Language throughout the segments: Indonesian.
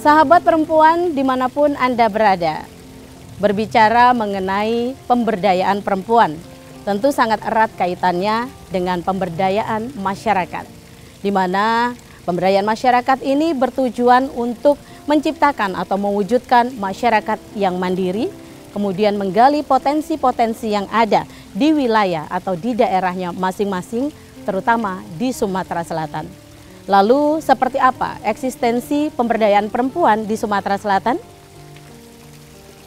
Sahabat perempuan dimanapun Anda berada, berbicara mengenai pemberdayaan perempuan, tentu sangat erat kaitannya dengan pemberdayaan masyarakat, di mana pemberdayaan masyarakat ini bertujuan untuk menciptakan atau mewujudkan masyarakat yang mandiri, kemudian menggali potensi-potensi yang ada di wilayah atau di daerahnya masing-masing, terutama di Sumatera Selatan. Lalu seperti apa eksistensi pemberdayaan perempuan di Sumatera Selatan?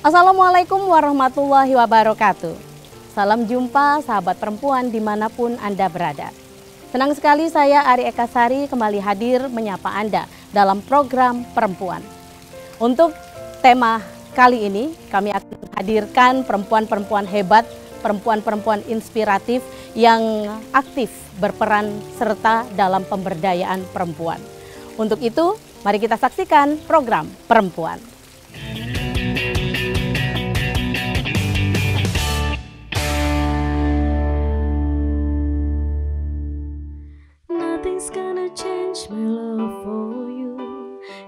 Assalamualaikum warahmatullahi wabarakatuh. Salam jumpa sahabat perempuan dimanapun Anda berada. Senang sekali saya Ari Ekasari kembali hadir menyapa Anda dalam program Perempuan. Untuk tema kali ini kami akan hadirkan perempuan-perempuan hebat, perempuan-perempuan inspiratif yang aktif berperan serta dalam pemberdayaan perempuan. Untuk itu, mari kita saksikan program Perempuan. Nothing's gonna change my love for you.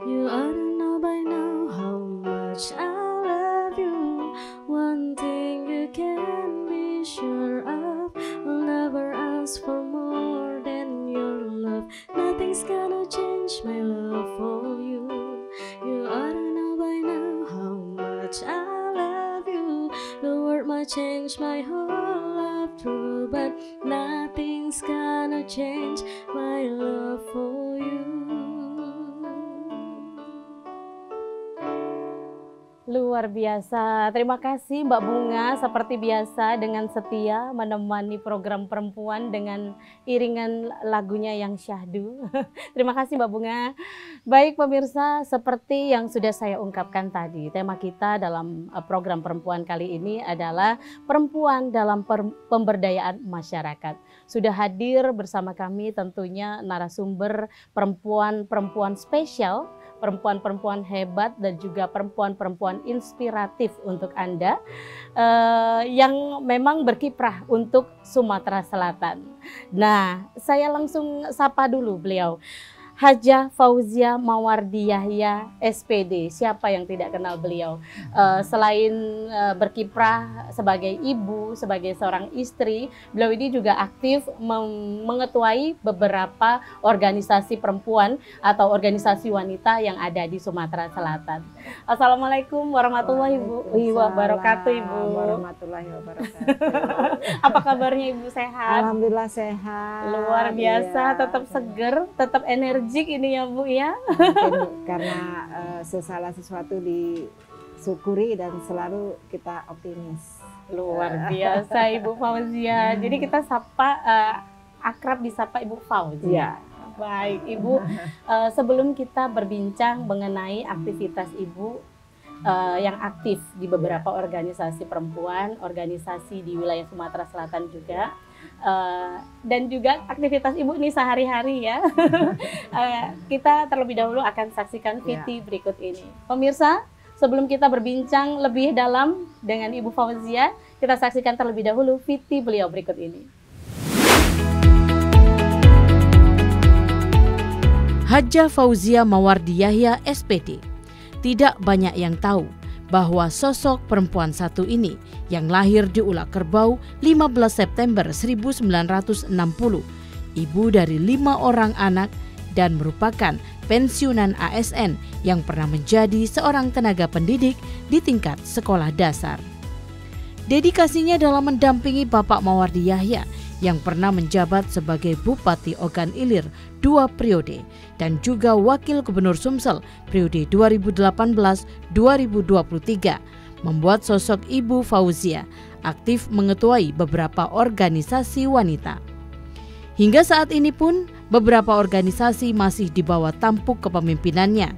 You ought to know by now how much I love you. One thing you can be sure of, I'll never ask for more than your love. Nothing's gonna change my love for you. You ought to know by now how much I love you. The world might change my whole life through, but nothing's gonna change my love for you. Luar biasa, terima kasih Mbak Bunga, seperti biasa dengan setia menemani program Perempuan dengan iringan lagunya yang syahdu. Terima kasih Mbak Bunga. Baik pemirsa, seperti yang sudah saya ungkapkan tadi, tema kita dalam program Perempuan kali ini adalah perempuan dalam pemberdayaan masyarakat. Sudah hadir bersama kami tentunya narasumber perempuan-perempuan spesial, perempuan-perempuan hebat dan juga perempuan-perempuan inspiratif untuk Anda yang memang berkiprah untuk Sumatera Selatan. Nah, saya langsung sapa dulu beliau. Hajah Fauzia Mawardi Yahya SPD, siapa yang tidak kenal beliau? Selain berkiprah sebagai ibu, sebagai seorang istri, beliau ini juga aktif mengetuai beberapa organisasi perempuan atau organisasi wanita yang ada di Sumatera Selatan. Assalamualaikum warahmatullahi wabarakatuh, Ibu. Warahmatullahi wabarakatuh. Apa kabarnya Ibu, sehat? Alhamdulillah sehat. Luar biasa, Iya. tetap seger, tetap energi ini ya Bu ya. Mungkin karena segala sesuatu disyukuri dan selalu kita optimis. Luar biasa Ibu Fauzia. Jadi kita sapa akrab disapa Ibu Fauzia. Baik Ibu, sebelum kita berbincang mengenai aktivitas Ibu yang aktif di beberapa organisasi perempuan, organisasi di wilayah Sumatera Selatan juga, dan juga aktivitas Ibu ini sehari-hari ya. Kita terlebih dahulu akan saksikan VT berikut ini. Pemirsa, sebelum kita berbincang lebih dalam dengan Ibu Fauzia, kita saksikan terlebih dahulu VT beliau berikut ini. Hajah Fauzia Mawardi Yahya SPD. Tidak banyak yang tahu bahwa sosok perempuan satu ini yang lahir di Ulak Kerbau 15 September 1960, ibu dari 5 orang anak dan merupakan pensiunan ASN yang pernah menjadi seorang tenaga pendidik di tingkat sekolah dasar. Dedikasinya dalam mendampingi Bapak Mawardi Yahya yang pernah menjabat sebagai Bupati Ogan Ilir 2 periode dan juga Wakil Gubernur Sumsel periode 2018-2023 membuat sosok Ibu Fauzia aktif mengetuai beberapa organisasi wanita. Hingga saat ini pun beberapa organisasi masih di bawah tampuk kepemimpinannya.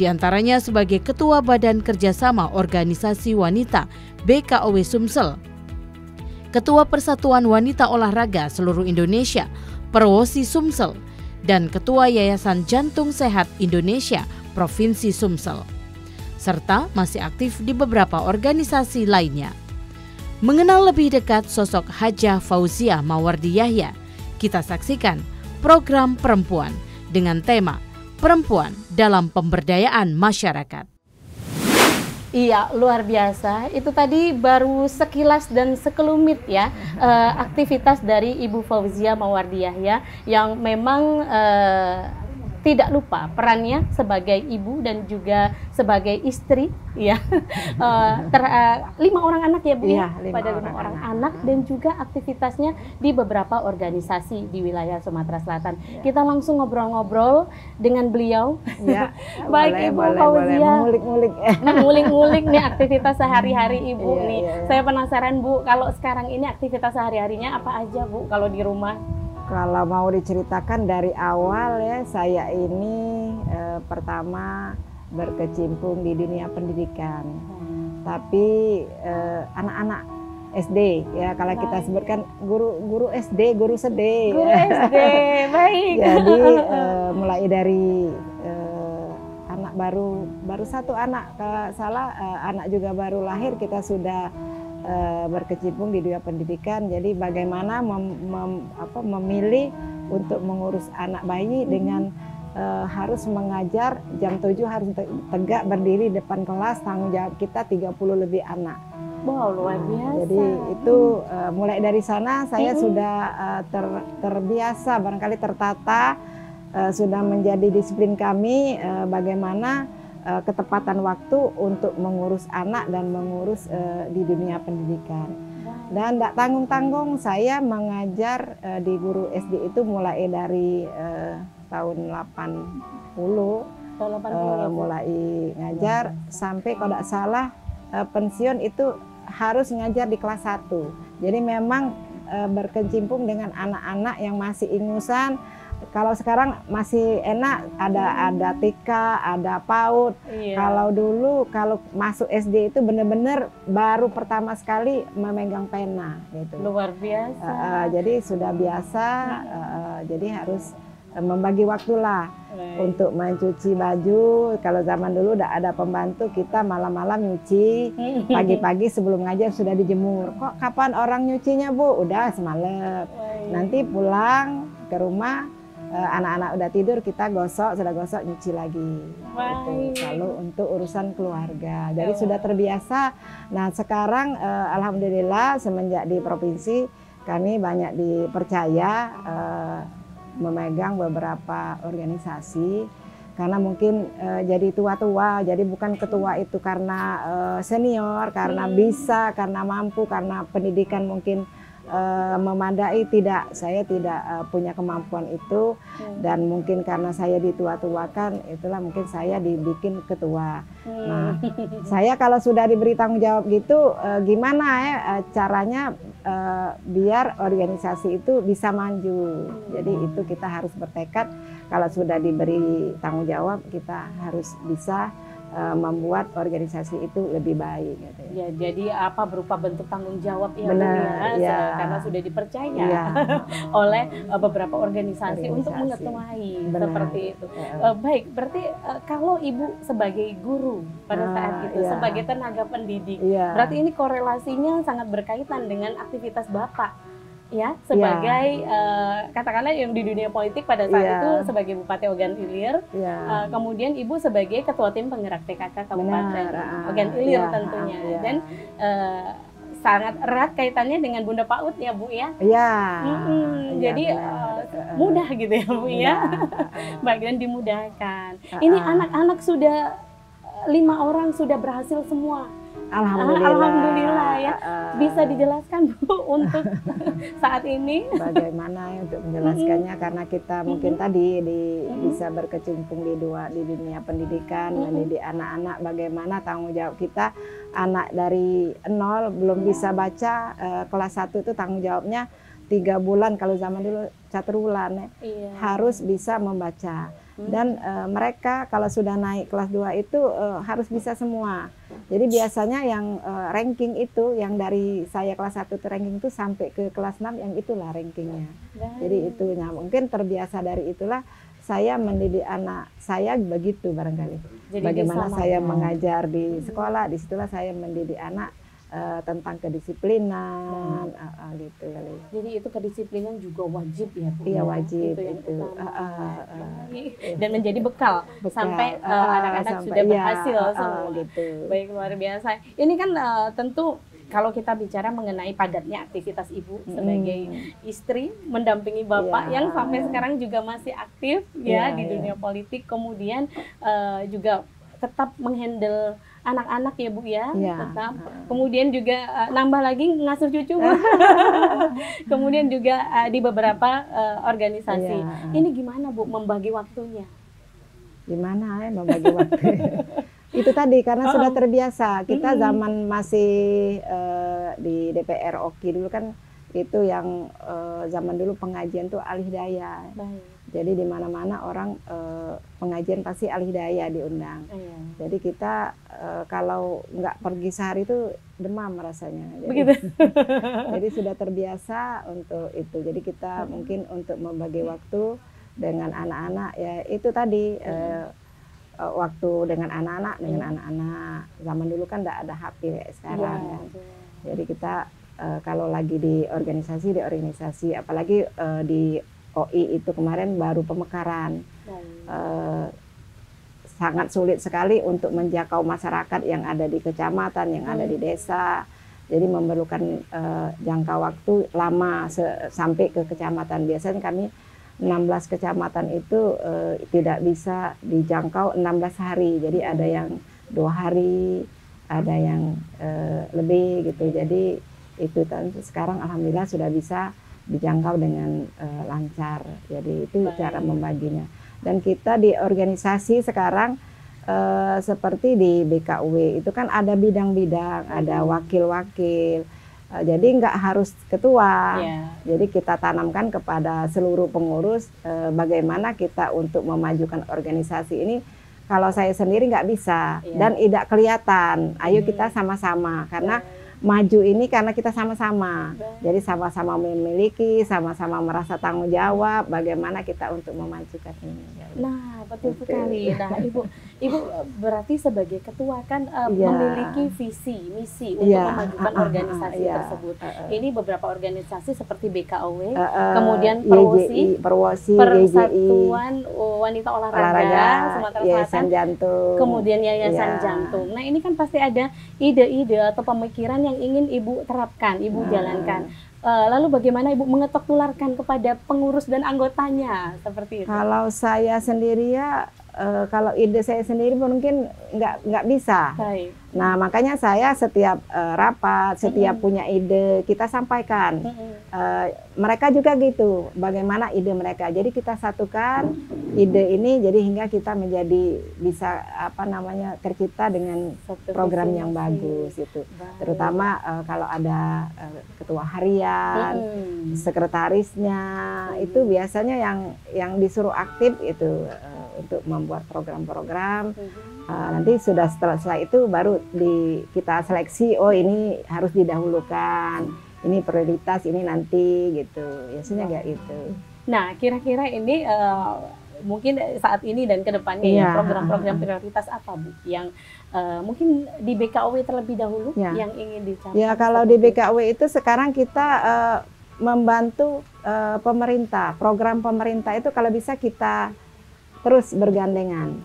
Di antaranya sebagai Ketua Badan Kerjasama Organisasi Wanita BKOW Sumsel, Ketua Persatuan Wanita Olahraga Seluruh Indonesia Perwosi Sumsel, dan Ketua Yayasan Jantung Sehat Indonesia Provinsi Sumsel, serta masih aktif di beberapa organisasi lainnya. Mengenal lebih dekat sosok Hajah Fauzia Mawardi Yahya, kita saksikan program Perempuan dengan tema perempuan dalam pemberdayaan masyarakat. Iya, luar biasa. Itu tadi baru sekilas dan sekelumit ya aktivitas dari Ibu Fauzia Mawardi Yahya yang memang tidak lupa perannya sebagai ibu dan juga sebagai istri, ya. 5 orang anak ya Bu, Iya, pada 5 orang anak dan juga aktivitasnya di beberapa organisasi di wilayah Sumatera Selatan. Ya. Kita langsung ngobrol-ngobrol dengan beliau. Ya, Baik Ibu Fauzia, mengulik-ngulik. mengulik-ngulik nih aktivitas sehari-hari Ibu Iya, nih. iya. Saya penasaran Bu, kalau sekarang ini aktivitas sehari-harinya apa aja Bu kalau di rumah? Kalau mau diceritakan dari awal ya, saya ini pertama berkecimpung di dunia pendidikan. Tapi anak-anak SD ya, kalau kita sebutkan guru SD, guru sedih. Guru SD, baik. Jadi mulai dari anak baru satu anak, anak juga baru lahir kita sudah berkecimpung di dunia pendidikan. Jadi bagaimana memilih untuk mengurus anak bayi dengan harus mengajar jam 7 harus tegak berdiri depan kelas, tanggung jawab kita 30 lebih anak. Wow, luar biasa. Jadi itu mulai dari sana saya sudah terbiasa, barangkali tertata, sudah menjadi disiplin kami bagaimana ketepatan waktu untuk mengurus anak dan mengurus di dunia pendidikan. Dan tidak tanggung-tanggung saya mengajar di guru SD itu mulai dari tahun 80, mulai ngajar sampai kalau tidak salah pensiun itu harus ngajar di kelas 1. Jadi memang berkecimpung dengan anak-anak yang masih ingusan. Kalau sekarang masih enak ada TK, ada PAUD. Iya. Kalau dulu kalau masuk SD itu benar-benar baru pertama sekali memegang pena gitu. Luar biasa. Jadi sudah biasa, jadi harus membagi waktu lah untuk mencuci baju. Kalau zaman dulu udah ada pembantu, kita malam-malam nyuci, pagi-pagi sebelum ngajar sudah dijemur. Kok kapan orang nyucinya Bu? Udah semalam. Nanti pulang ke rumah, anak-anak udah tidur, kita gosok, sudah gosok nyuci lagi. Gitu. Kalau untuk urusan keluarga, jadi sudah terbiasa. Nah sekarang alhamdulillah semenjak di provinsi kami banyak dipercaya memegang beberapa organisasi, karena mungkin jadi tua-tua, jadi bukan ketua itu karena senior, karena bisa, karena mampu, karena pendidikan mungkin memadai, tidak, saya tidak punya kemampuan itu, dan mungkin karena saya ditua-tuakan, itulah mungkin saya dibikin ketua. Nah, saya kalau sudah diberi tanggung jawab gitu, gimana ya caranya biar organisasi itu bisa maju. Jadi itu kita harus bertekad, kalau sudah diberi tanggung jawab kita harus bisa membuat organisasi itu lebih baik gitu ya. Ya, jadi apa berupa bentuk tanggung jawab ya, Benar, Bu, ya, ya. karena sudah dipercaya Ya. oleh beberapa organisasi untuk mengetuai seperti itu. Baik, berarti kalau Ibu sebagai guru pada saat itu, ya. sebagai tenaga pendidik, Ya. berarti ini korelasinya sangat berkaitan dengan aktivitas Bapak. Ya, sebagai katakanlah yang di dunia politik pada saat itu sebagai Bupati Ogan Ilir, kemudian Ibu sebagai Ketua Tim Penggerak PKK Kabupaten Ogan Ilir tentunya, dan sangat erat kaitannya dengan Bunda PAUD ya Bu ya. Iya. Jadi mudah gitu ya Bu ya, bagian dimudahkan. Ini anak-anak sudah 5 orang sudah berhasil semua. Alhamdulillah ya. Bisa dijelaskan Bu untuk saat ini? Bagaimana untuk menjelaskannya, karena kita mungkin tadi bisa berkecimpung di dunia pendidikan, mendidik anak-anak, bagaimana tanggung jawab kita. Anak dari 0 belum bisa baca, kelas 1 itu tanggung jawabnya 3 bulan, kalau zaman dulu 1 bulan ya, harus bisa membaca. Dan mereka kalau sudah naik kelas 2 itu harus bisa semua. Jadi biasanya yang ranking itu, yang dari saya kelas 1 itu ranking itu sampai ke kelas 6, yang itulah rankingnya. Jadi itu, nah, mungkin terbiasa dari itulah saya mendidik anak saya begitu barangkali. Jadi bagaimana saya mengajar di sekolah, disitulah saya mendidik anak tentang kedisiplinan gitu kali. Jadi itu kedisiplinan juga wajib ya Bu? Iya wajib itu yang itu. utama. Dan menjadi bekal sampai anak-anak sudah berhasil semua. Gitu. Baik, luar biasa. Ini kan tentu kalau kita bicara mengenai padatnya aktivitas ibu sebagai istri mendampingi bapak yang sampai sekarang juga masih aktif ya di dunia politik, kemudian juga tetap menghandle anak-anak ya Bu ya, tetap. Kemudian juga nambah lagi ngasuh cucu. Kemudian juga di beberapa organisasi. Ini gimana Bu membagi waktunya? Gimana ya membagi waktu? Itu tadi karena sudah terbiasa. Kita zaman masih di DPR OKI dulu kan itu yang zaman dulu pengajian tuh alih daya. Jadi di mana-mana orang pengajian pasti alih daya diundang. Jadi kita kalau nggak pergi sehari itu demam rasanya. Jadi, begitu. Jadi sudah terbiasa untuk itu. Jadi kita mungkin untuk membagi waktu dengan anak-anak ya itu tadi waktu dengan anak-anak Zaman dulu kan nggak ada HP kayak sekarang kan. Jadi kita kalau lagi di organisasi apalagi di OI itu kemarin baru pemekaran. Sangat sulit sekali untuk menjangkau masyarakat yang ada di kecamatan, yang ada di desa. Jadi memerlukan jangka waktu lama sampai ke kecamatan. Biasanya kami 16 kecamatan itu tidak bisa dijangkau 16 hari. Jadi ada yang 2 hari, ada yang lebih gitu. Jadi itu sekarang alhamdulillah sudah bisa dijangkau dengan lancar. Jadi itu cara membaginya. Dan kita di organisasi sekarang seperti di BKW itu kan ada bidang-bidang, ada wakil-wakil. Jadi nggak harus ketua. Jadi kita tanamkan kepada seluruh pengurus bagaimana kita untuk memajukan organisasi ini. Kalau saya sendiri nggak bisa dan tidak kelihatan. Ayo kita sama-sama karena maju ini karena kita sama-sama. Jadi sama-sama memiliki, sama-sama merasa tanggung jawab bagaimana kita untuk memajukan ini. Nah, betul sekali. Nah, Ibu berarti sebagai ketua kan memiliki visi, misi untuk memajukan organisasi tersebut. Ini beberapa organisasi seperti BKOW, kemudian Perwosi, Persatuan Wanita Olahraga Sumatera Selatan, Jantung, kemudian Yayasan Jantung. Nah, ini kan pasti ada ide-ide atau pemikiran yang ingin Ibu terapkan, Ibu jalankan. Lalu bagaimana Ibu mengetok tularkan kepada pengurus dan anggotanya seperti itu? Kalau saya sendiri ya, kalau ide saya sendiri mungkin nggak bisa. Baik. Nah makanya saya setiap rapat, setiap punya ide kita sampaikan. Mereka juga gitu, bagaimana ide mereka. Jadi kita satukan ide ini, jadi hingga kita menjadi bisa tercipta dengan program yang bagus itu. Terutama kalau ada ketua harian, sekretarisnya itu biasanya yang disuruh aktif itu untuk membuat program-program. Nanti setelah itu baru kita seleksi, oh ini harus didahulukan, ini prioritas, ini nanti gitu. Biasanya kayak gitu. Nah, kira-kira ini mungkin saat ini dan kedepannya program-program prioritas apa Bu yang mungkin di BKOW terlebih dahulu yang ingin dicapai? Ya kalau di BKOW itu sekarang kita membantu pemerintah, program pemerintah itu kalau bisa kita terus bergandengan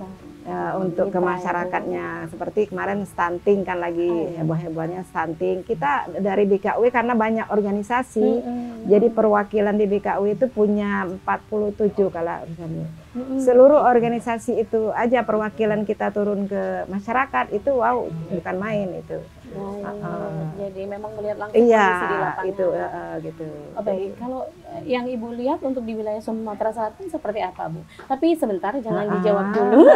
untuk ke masyarakatnya. Seperti kemarin stunting kan lagi heboh-hebohnya stunting. Kita dari BKW karena banyak organisasi, jadi perwakilan di BKW itu punya 47 kalau seluruh organisasi itu aja perwakilan kita turun ke masyarakat itu wow bukan main itu. Jadi memang melihat langsung kondisi di lapangan. Itu gitu. Baik, kalau yang Ibu lihat untuk di wilayah Sumatera Selatan seperti apa Bu? Tapi sebentar jangan dijawab dulu.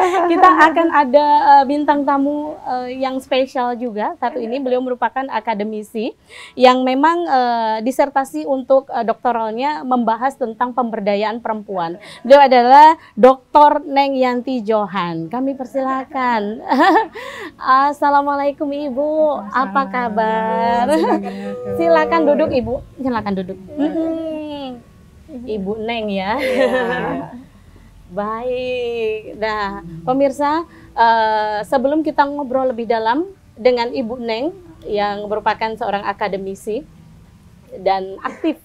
Kita akan ada bintang tamu yang spesial juga. Satu ini beliau merupakan akademisi yang memang disertasi untuk doktoralnya membahas tentang pemberdayaan perempuan. Beliau adalah Dr. Neng Yanti Johan. Kami persilakan. Assalamualaikum Ibu. Apa kabar? Silakan duduk Ibu. Silakan duduk. Ibu Neng ya. Baik. Nah, pemirsa, sebelum kita ngobrol lebih dalam dengan Ibu Neng, yang merupakan seorang akademisi dan aktif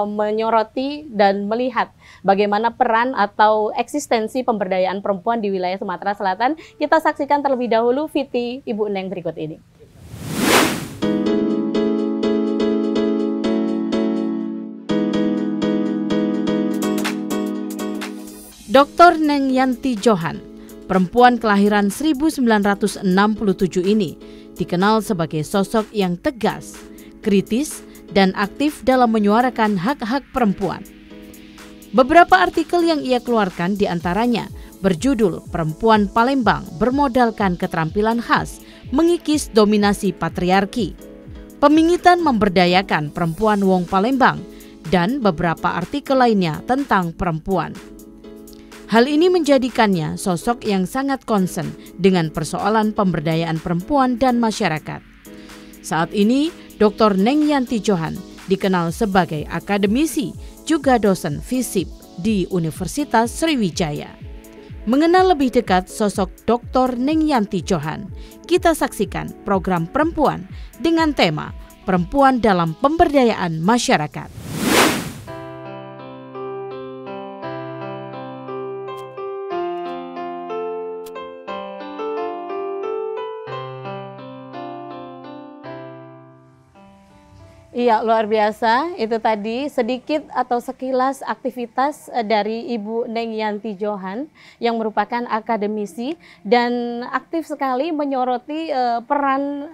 menyoroti dan melihat bagaimana peran atau eksistensi pemberdayaan perempuan di wilayah Sumatera Selatan. Kita saksikan terlebih dahulu VT Ibu Neng berikut ini. Dr. Neng Yanti Johan, perempuan kelahiran 1967 ini, dikenal sebagai sosok yang tegas, kritis, dan aktif dalam menyuarakan hak-hak perempuan. Beberapa artikel yang ia keluarkan diantaranya berjudul Perempuan Palembang Bermodalkan Keterampilan Khas Mengikis Dominasi Patriarki, Pemingitan Memberdayakan Perempuan Wong Palembang, dan beberapa artikel lainnya tentang perempuan. Hal ini menjadikannya sosok yang sangat konsen dengan persoalan pemberdayaan perempuan dan masyarakat. Saat ini, Dr. Neng Yanti Johan dikenal sebagai akademisi, juga dosen FISIP di Universitas Sriwijaya. Mengenal lebih dekat sosok Dr. Neng Yanti Johan, kita saksikan program Perempuan dengan tema Perempuan dalam Pemberdayaan Masyarakat. Iya, luar biasa. Itu tadi sedikit atau sekilas aktivitas dari Ibu Neng Yanti Johan yang merupakan akademisi dan aktif sekali menyoroti peran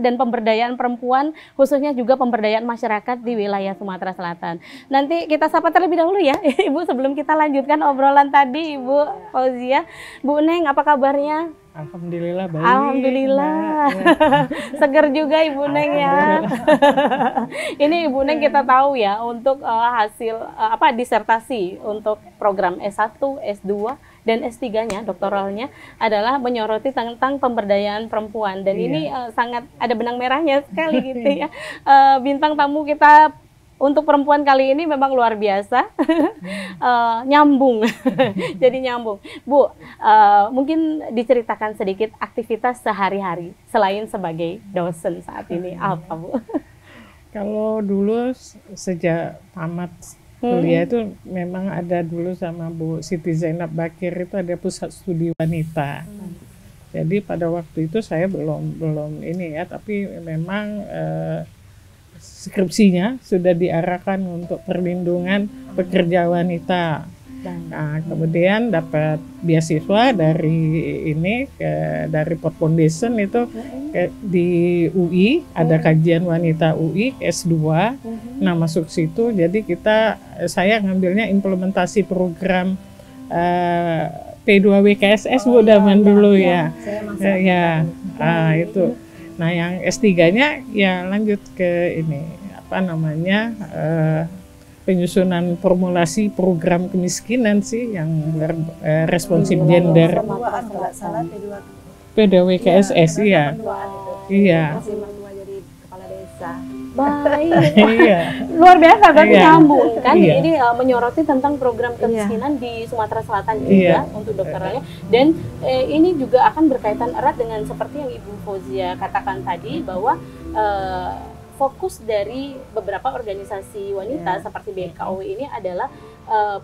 dan pemberdayaan perempuan, khususnya juga pemberdayaan masyarakat di wilayah Sumatera Selatan. Nanti kita sapa terlebih dahulu ya, Ibu, sebelum kita lanjutkan obrolan tadi, Ibu Fauzia. Bu Neng, apa kabarnya? Alhamdulillah baik. Alhamdulillah. Seger juga Ibu Neng ya. Ini Ibu Neng kita tahu ya, untuk hasil disertasi untuk program S1, S2 dan S3-nya, doktoralnya adalah menyoroti tentang pemberdayaan perempuan, dan ini sangat ada benang merahnya sekali gitu ya. Bintang tamu kita untuk perempuan kali ini memang luar biasa, nyambung, jadi nyambung. Bu, mungkin diceritakan sedikit aktivitas sehari-hari selain sebagai dosen saat ini, apa Bu? Kalau dulu sejak tamat kuliah itu memang ada dulu sama Bu Siti Zainab Bakir itu ada pusat studi wanita. Jadi pada waktu itu saya belum ini ya, tapi memang skripsinya sudah diarahkan untuk perlindungan pekerja wanita. Nah, kemudian dapat beasiswa dari dari Port Foundation itu di UI, ada kajian wanita UI S2. Nah, masuk situ, jadi saya ngambilnya implementasi program P2WKSS Bu zaman dulu ya. Itu. Nah, yang S3-nya ya lanjut ke penyusunan formulasi program kemiskinan sih yang responsif gender. P2WKSS ya. Iya. Baik. Iya. Luar biasa, berarti nyambung kan. Iya. Ini menyoroti tentang program kemiskinan di Sumatera Selatan juga untuk dokteralnya, dan ini juga akan berkaitan erat dengan seperti yang Ibu Fauzia katakan tadi, bahwa fokus dari beberapa organisasi wanita seperti BKW ini adalah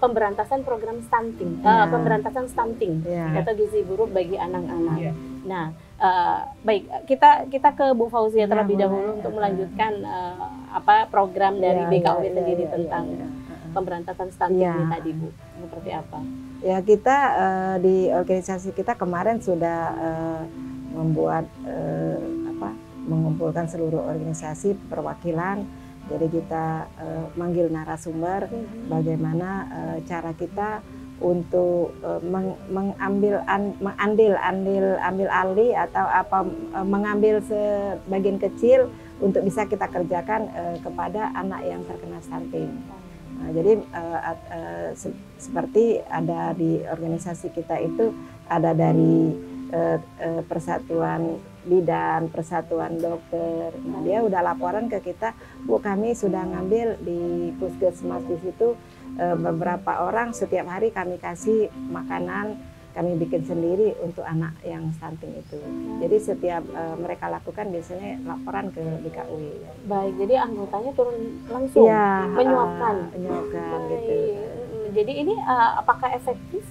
pemberantasan program stunting, pemberantasan stunting atau gizi buruk bagi anak-anak. Nah, baik, kita ke Bu Fauzia terlebih dahulu untuk melanjutkan program dari BKW sendiri tentang pemberantasan stunting ini tadi, Bu. Seperti apa? Ya, kita di organisasi kita kemarin sudah membuat mengumpulkan seluruh organisasi perwakilan. Jadi kita manggil narasumber bagaimana cara kita untuk mengambil alih atau mengambil sebagian kecil untuk bisa kita kerjakan kepada anak yang terkena stunting. Nah, jadi seperti ada di organisasi kita itu ada dari Persatuan Bidan, Persatuan Dokter. Nah, dia udah laporan ke kita, Bu, kami sudah ngambil di puskesmas di situ beberapa orang, setiap hari kami kasih makanan kami bikin sendiri untuk anak yang stunting itu. Jadi setiap mereka lakukan biasanya laporan ke BKW. Baik, jadi anggotanya turun langsung Iya, menyuapkan. menyuapkan Baik. gitu. Jadi ini apakah efektif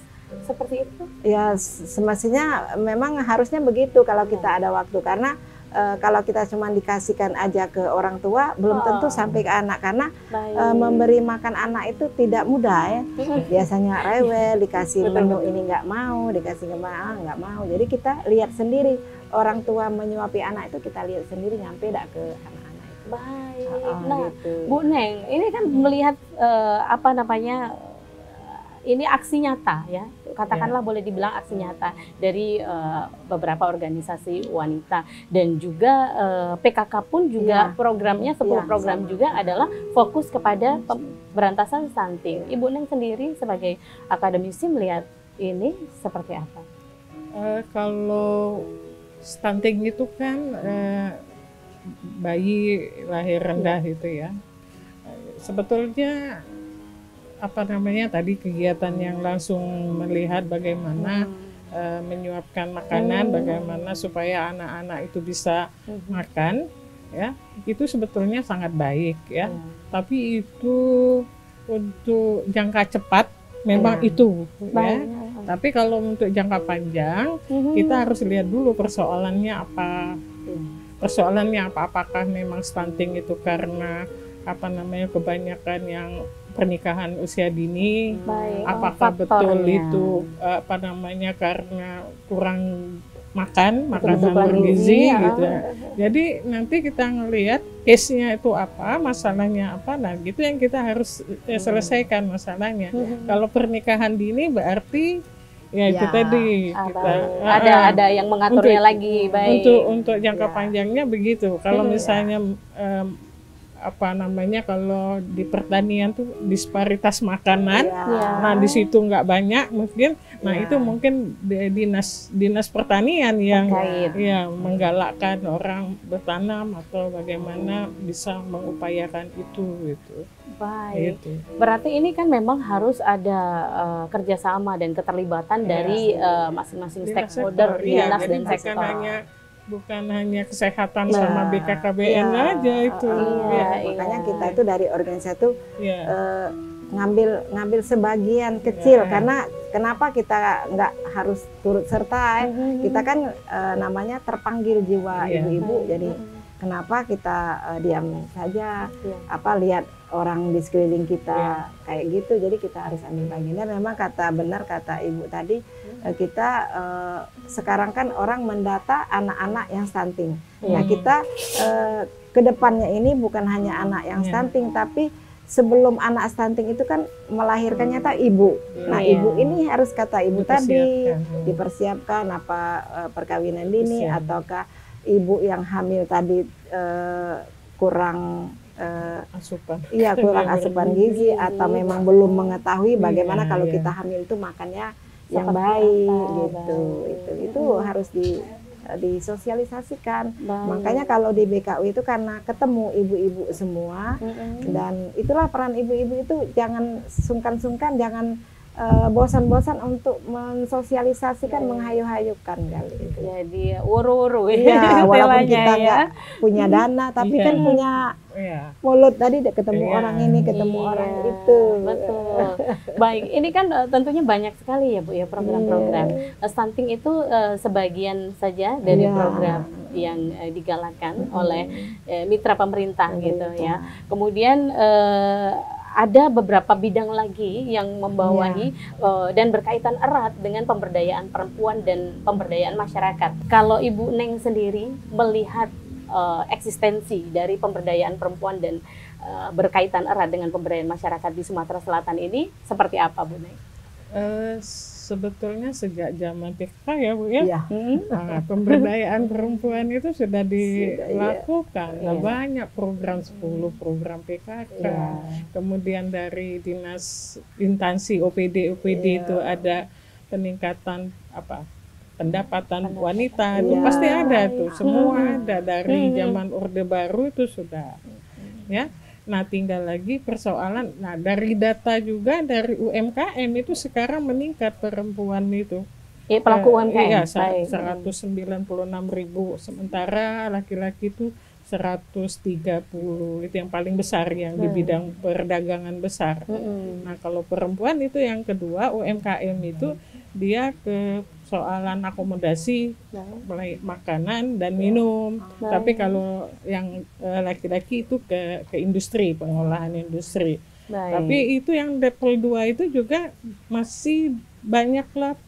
seperti itu? Ya semestinya memang harusnya begitu kalau kita ada waktu, karena kalau kita cuma dikasihkan aja ke orang tua belum tentu sampai ke anak, karena Baik. memberi makan anak itu tidak mudah ya. Biasanya rewel, dikasih Betul, menu betul. ini nggak mau, dikasih nggak mau. Jadi kita lihat sendiri orang tua menyuapi anak itu, kita lihat sendiri nyampe tidak ke anak-anak itu. Baik. Nah, gitu. Bu Neng, ini kan melihat apa namanya, ini aksi nyata ya, katakanlah boleh dibilang aksi nyata dari beberapa organisasi wanita, dan juga PKK pun juga Iya. programnya, sebuah Iya, program sama. juga adalah fokus kepada pemberantasan stunting. Ibu Neng sendiri sebagai akademisi melihat ini seperti apa? Kalau stunting itu kan bayi lahir rendah itu ya. Sebetulnya apa namanya tadi kegiatan yang langsung melihat bagaimana menyuapkan makanan, bagaimana supaya anak-anak itu bisa makan, ya itu sebetulnya sangat baik ya. Tapi itu untuk jangka cepat memang itu ya. Tapi kalau untuk jangka panjang kita harus lihat dulu persoalannya apa. Persoalannya apa? Apakah memang stunting itu karena apa namanya kebanyakan yang pernikahan usia dini? Baik. Apakah betul Faktornya. itu apa namanya karena kurang makanan Kebutuhan bergizi gizi, gitu ya. Jadi nanti kita ngelihat case-nya itu apa, masalahnya apa, nah gitu yang kita harus selesaikan masalahnya. Kalau pernikahan dini berarti ya itu Ya. tadi Ada yang mengaturnya lagi, baik. untuk jangka Ya. panjangnya begitu. Kalau misalnya apa namanya kalau di pertanian tuh disparitas makanan, Ya. nah di situ nggak banyak mungkin, nah Ya. itu mungkin dinas pertanian yang Terkait. ya menggalakkan orang bertanam atau bagaimana bisa mengupayakan itu gitu. Baik. Gitu. Berarti ini kan memang harus ada kerjasama dan keterlibatan dari masing-masing Dinas stakeholder, sektor, iya, dinas jadi dan bukan sektor. bukan hanya kesehatan Nah, sama BKKBN iya. aja itu. Iya, Makanya iya. kita itu dari organisasi itu Iya. ngambil sebagian kecil, Ya. karena kenapa kita nggak harus turut serta? Kita kan namanya terpanggil jiwa Iya. ibu-ibu, jadi kenapa kita diam saja? Iya. Apa lihat orang di sekeliling kita kayak gitu? Jadi kita harus ambil bagian. Dan memang benar kata ibu tadi, kita sekarang kan orang mendata anak-anak yang stunting. Nah kita kedepannya ini bukan hanya anak yang stunting, tapi sebelum anak stunting itu kan melahirkannya ibu. Nah Iya. ibu ini harus kata ibu tadi Dipersiapkan. dipersiapkan apa perkawinan dini, Kesian. ataukah ibu yang hamil tadi kurang Asupan. iya kurang asupan gizi, atau memang belum mengetahui bagaimana Iya, kalau iya. kita hamil itu makannya yang Seperti baik apa, gitu. baik. Itu harus disosialisasikan. Baik. Makanya kalau di BKU itu karena ketemu ibu-ibu semua, dan itulah peran ibu-ibu itu, jangan sungkan-sungkan, jangan bosan-bosan untuk mensosialisasikan, menghayu-hayukan kali itu. Jadi wuru-wuru Iya, walaupun istilahnya kita ya. nggak punya dana, tapi Iya. kan punya Iya. mulut tadi, ketemu Iya. orang ini, ketemu Iya, orang itu. Betul. Baik, ini kan tentunya banyak sekali ya Bu ya program-program. Stunting itu sebagian saja dari Iya. program yang digalakkan oleh mitra pemerintah gitu ya. Kemudian ada beberapa bidang lagi yang membawahi dan berkaitan erat dengan pemberdayaan perempuan dan pemberdayaan masyarakat. Kalau Ibu Neng sendiri melihat eksistensi dari pemberdayaan perempuan dan berkaitan erat dengan pemberdayaan masyarakat di Sumatera Selatan ini seperti apa Bu Neng? Sebetulnya sejak zaman PKK ya Bu ya, Iya. nah, pemberdayaan perempuan itu sudah dilakukan. Nah, Iya. banyak program 10 program PKK. Iya. Kemudian dari dinas instansi OPD Iya. itu ada peningkatan pendapatan wanita, itu Iya. pasti ada tuh, semua ada dari zaman Orde Baru itu sudah ya. Nah tinggal lagi persoalan, nah dari data juga dari UMKM itu sekarang meningkat perempuan itu Pelaku UMKM. Iya, Baik. 196.000, sementara laki-laki itu 130, itu yang paling besar yang di bidang perdagangan besar. Nah, kalau perempuan itu yang kedua, UMKM itu dia ke soalan akomodasi, mulai makanan dan minum. Tapi kalau yang laki-laki itu ke industri, pengolahan industri. Tapi itu yang level 2 itu juga masih banyaklah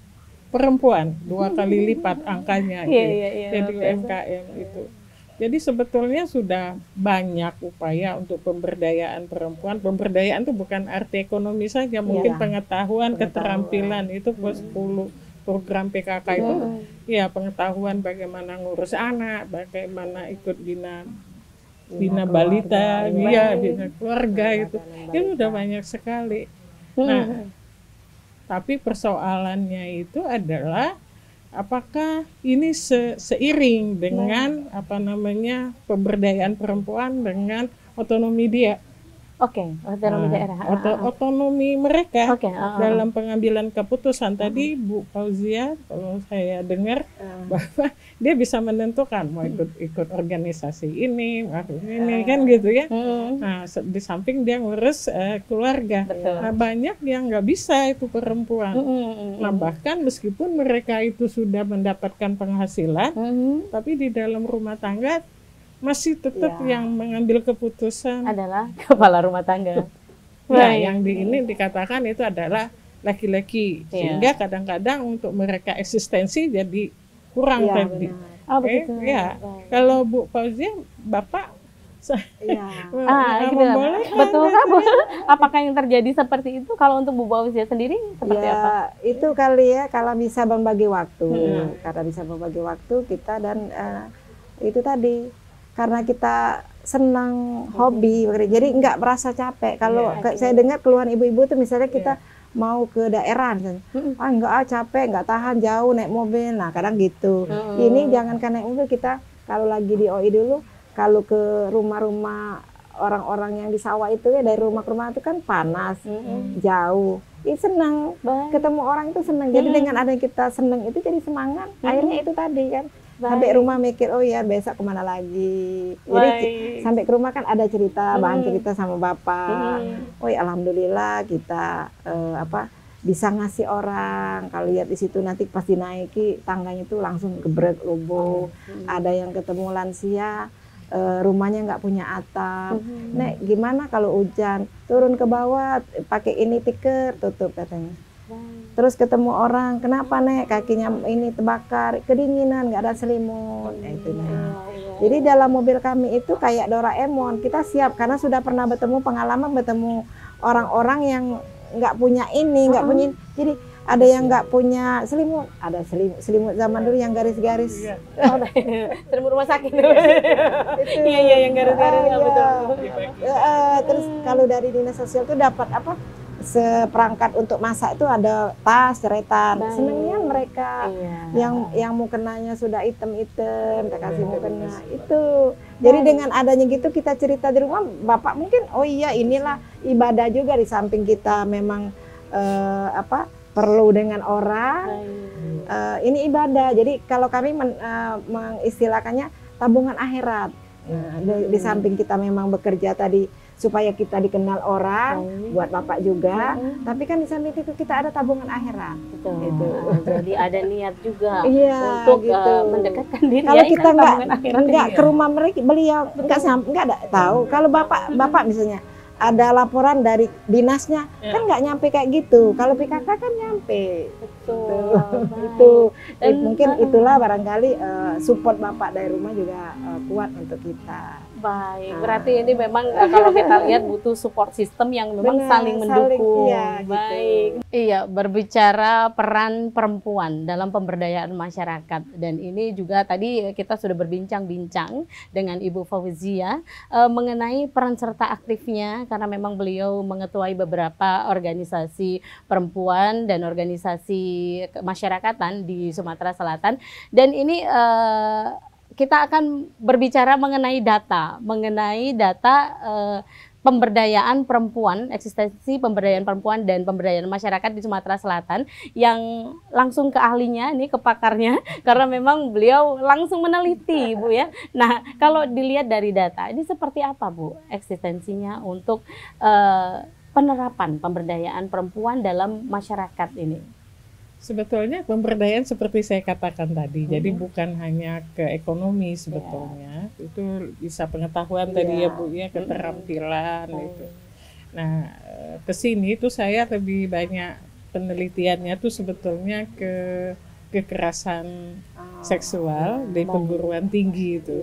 perempuan, 2 kali lipat angkanya jadi UMKM itu. Jadi sebetulnya sudah banyak upaya untuk pemberdayaan perempuan. Pemberdayaan itu bukan arti ekonomi saja, mungkin pengetahuan, keterampilan itu 10 program PKK itu. Ya, pengetahuan bagaimana ngurus anak, bagaimana ikut bina balita, bina keluarga itu udah banyak sekali. Nah, tapi persoalannya itu adalah apakah ini seiring dengan pemberdayaan perempuan dengan otonomi dia. Otonomi daerah. Otonomi mereka dalam pengambilan keputusan. Tadi Bu Fauzia, kalau saya dengar bahwa dia bisa menentukan mau ikut organisasi ini kan gitu ya. Nah, di samping dia ngurus keluarga. Nah, banyak yang nggak bisa itu perempuan. Nah, bahkan meskipun mereka itu sudah mendapatkan penghasilan, tapi di dalam rumah tangga masih tetap yang mengambil keputusan adalah kepala rumah tangga. Yang ini dikatakan itu adalah laki-laki, sehingga kadang-kadang untuk mereka eksistensi jadi kurang tadi. Kalau Bu Fauzia, Bapak betul kan? Apakah yang terjadi seperti itu? Kalau untuk Bu Fauzia sendiri seperti apa? Itu kali ya, kalau bisa membagi waktu, karena bisa membagi waktu kita dan itu tadi. Karena kita senang hobi, jadi nggak merasa capek. Kalau saya dengar keluhan ibu-ibu tuh misalnya kita mau ke daerah, misalnya, capek, nggak tahan jauh naik mobil. Nah, kadang gitu. Ini jangankan naik mobil, kita kalau lagi di OI dulu, kalau ke rumah-rumah orang-orang yang di sawah itu ya, dari rumah ke rumah itu kan panas, jauh. Senang, ketemu orang itu senang. Jadi dengan adanya kita senang itu jadi semangat. Akhirnya itu tadi kan. Sampai rumah mikir, oh ya besok kemana lagi. Jadi sampai ke rumah kan ada cerita, bahan cerita sama bapak. Oh ya alhamdulillah kita bisa ngasih orang. Kalau lihat di situ nanti pas dinaiki tangganya itu langsung gebrek roboh. Ada yang ketemu lansia, rumahnya nggak punya atap. Nek gimana kalau hujan, turun ke bawah pakai ini tikar tutup katanya. Terus ketemu orang, kenapa Nek kakinya ini terbakar, kedinginan, nggak ada selimut. Jadi dalam mobil kami itu kayak Doraemon, kita siap karena sudah pernah bertemu orang-orang yang nggak punya ini, nggak punya. Jadi ada yang nggak punya selimut, ada selimut zaman dulu yang garis-garis. Selimut rumah sakit. Iya yang garis-garis betul. Terus kalau dari dinas sosial itu dapat seperangkat untuk masak itu ada tas, ceretan. Senangnya mereka yang mukenanya sudah hitam-hitam, kita kasih mukena itu. Jadi dengan adanya gitu kita cerita di rumah, Bapak mungkin oh iya inilah ibadah juga di samping kita memang perlu dengan orang. Ini ibadah. Jadi kalau kami mengistilahkannya tabungan akhirat. Di samping kita memang bekerja tadi supaya kita dikenal orang, buat Bapak juga. Tapi kan di samping itu kita ada tabungan akhirat. Gitu. Jadi ada niat juga untuk mendekatkan diri. Kalau kita nggak ke rumah mereka, beliau nggak ada tahu. Kalau Bapak misalnya ada laporan dari dinasnya, kan nggak nyampe kayak gitu. Kalau PKK kan nyampe. Itu mungkin itulah barangkali support Bapak dari rumah juga kuat untuk kita. Baik, berarti ini memang kalau kita lihat butuh support system yang memang saling mendukung. Baik. Gitu. Iya, berbicara peran perempuan dalam pemberdayaan masyarakat, dan ini juga tadi kita sudah berbincang-bincang dengan Ibu Fauzia mengenai peran serta aktifnya, karena memang beliau mengetuai beberapa organisasi perempuan dan organisasi kemasyarakatan di Sumatera Selatan, dan ini kita akan berbicara mengenai data pemberdayaan perempuan, eksistensi pemberdayaan perempuan dan pemberdayaan masyarakat di Sumatera Selatan yang langsung ke ahlinya, nih ke pakarnya, karena memang beliau langsung meneliti, Bu ya. Nah, kalau dilihat dari data, ini seperti apa, Bu, eksistensinya untuk penerapan pemberdayaan perempuan dalam masyarakat ini? Sebetulnya pemberdayaan seperti saya katakan tadi, jadi bukan hanya ke ekonomi sebetulnya, itu bisa pengetahuan tadi ya Bu ya, keterampilan itu. Nah, ke sini itu saya lebih banyak penelitiannya tuh sebetulnya ke kekerasan seksual di perguruan tinggi itu.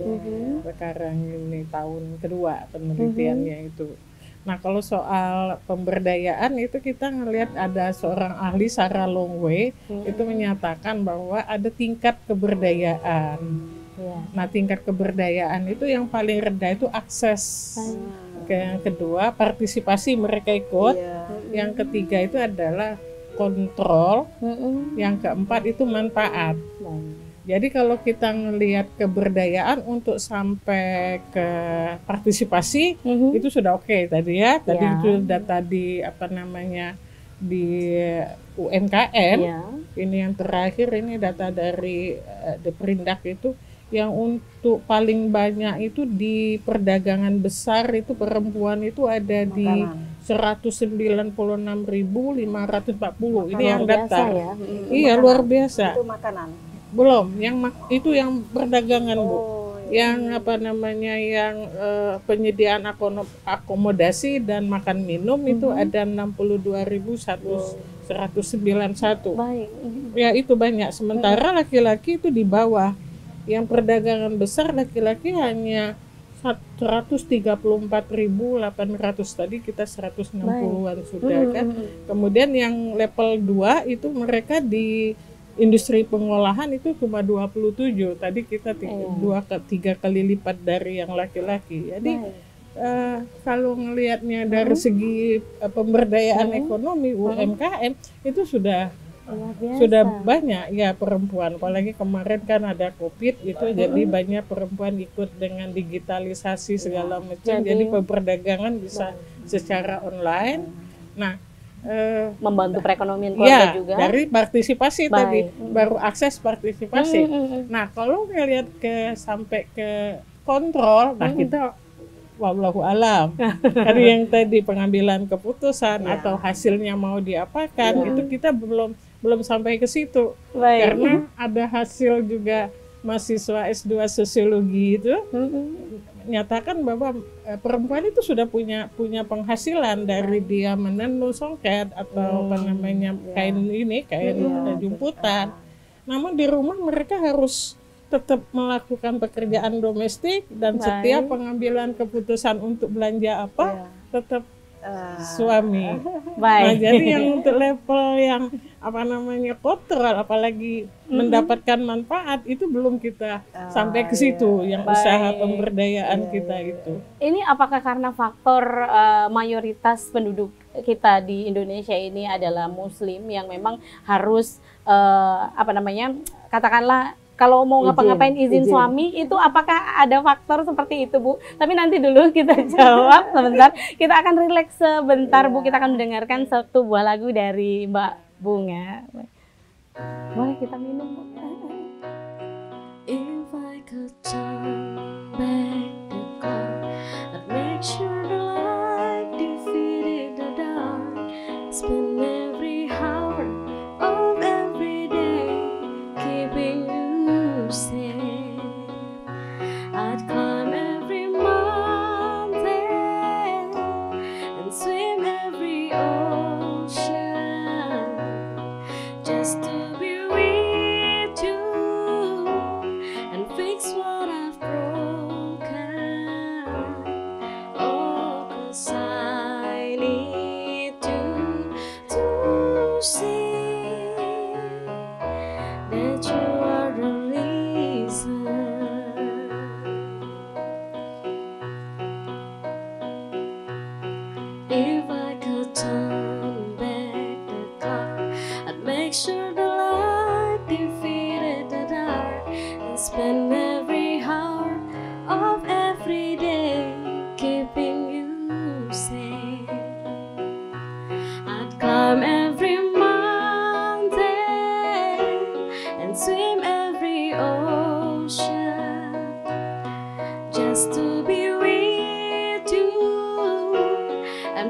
Sekarang ini tahun kedua penelitiannya itu. Nah, kalau soal pemberdayaan itu kita ngelihat ada seorang ahli Sarah Longway itu menyatakan bahwa ada tingkat keberdayaan. Nah, tingkat keberdayaan itu yang paling rendah itu akses. Yang kedua, partisipasi mereka ikut. Yang ketiga itu adalah kontrol. Yang keempat itu manfaat. Jadi kalau kita ngelihat keberdayaan untuk sampai ke partisipasi itu sudah oke tadi ya. Tadi itu data di di UMKM. Ini yang terakhir ini data dari Deprindak itu yang untuk paling banyak itu di perdagangan besar itu perempuan itu ada di 196.540. Ini yang data. Ya. Iya, luar biasa. Itu makanan. Belum, itu yang perdagangan Bu, yang yang penyediaan akomodasi dan makan minum itu ada 62.191. Baik. Ya itu banyak. Sementara laki-laki itu di bawah. Yang perdagangan besar laki-laki hanya 134.800, tadi kita 160-an sudah kan. Kemudian yang level 2 itu mereka di industri pengolahan itu cuma 27. Tadi kita 3 kali lipat dari yang laki-laki. Jadi kalau ngelihatnya dari segi pemberdayaan ekonomi UMKM itu sudah banyak ya perempuan. Apalagi kemarin kan ada COVID itu jadi banyak perempuan ikut dengan digitalisasi segala macam. Jadi perdagangan bisa secara online. Nah, membantu perekonomian keluarga juga. Dari partisipasi tadi, baru akses partisipasi. Nah, kalau ngelihat sampai ke kontrol, nah kita wallahu alam. Kan yang tadi pengambilan keputusan atau hasilnya mau diapakan, itu kita belum sampai ke situ. Karena ada hasil juga mahasiswa S2 sosiologi itu nyatakan bahwa perempuan itu sudah punya penghasilan dari dia menenun songket atau kain jumputan. Namun di rumah mereka harus tetap melakukan pekerjaan domestik dan setiap pengambilan keputusan untuk belanja apa tetap suami. Nah, jadi yang untuk level yang kontrol apalagi mendapatkan manfaat itu belum kita sampai ke situ yang usaha pemberdayaan kita itu. Ini apakah karena faktor mayoritas penduduk kita di Indonesia ini adalah Muslim yang memang harus katakanlah kalau mau ngapa-ngapain izin suami itu apakah ada faktor seperti itu Bu? Tapi nanti dulu kita jawab sebentar. Kita akan rileks sebentar Bu. Kita akan mendengarkan satu buah lagu dari Mbak Bunga. Boleh kita minum Bu? If I could turn back the clock, I'd make sure the light defeated the dark. Spend every hour of every day keeping you safe. I'd climb every mountain and swim every ocean just to be with you and fix what I've broken. Oh, 'cause I need to see that you are the reason. If I could turn back the clock, I'd make sure the light defeated the dark and spend every hour of every day keeping you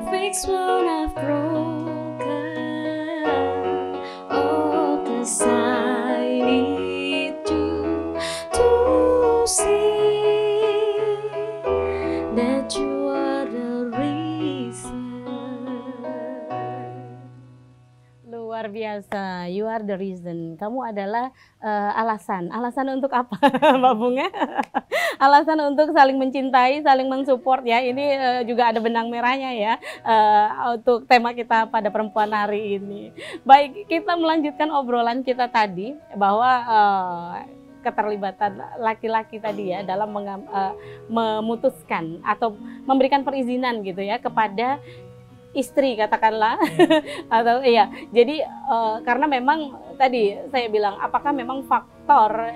fix what I've broken. Oh, 'cause I need you to see that you are the reason. Luar biasa, you are the reason. Kamu adalah alasan. Alasan untuk apa, Mbak Bunga? Alasan untuk saling mencintai, saling mensupport ya. Ini juga ada benang merahnya ya untuk tema kita pada perempuan hari ini. Baik, kita melanjutkan obrolan kita tadi bahwa keterlibatan laki-laki tadi ya dalam memutuskan atau memberikan perizinan gitu ya kepada istri katakanlah atau iya jadi karena memang tadi saya bilang apakah memang faktor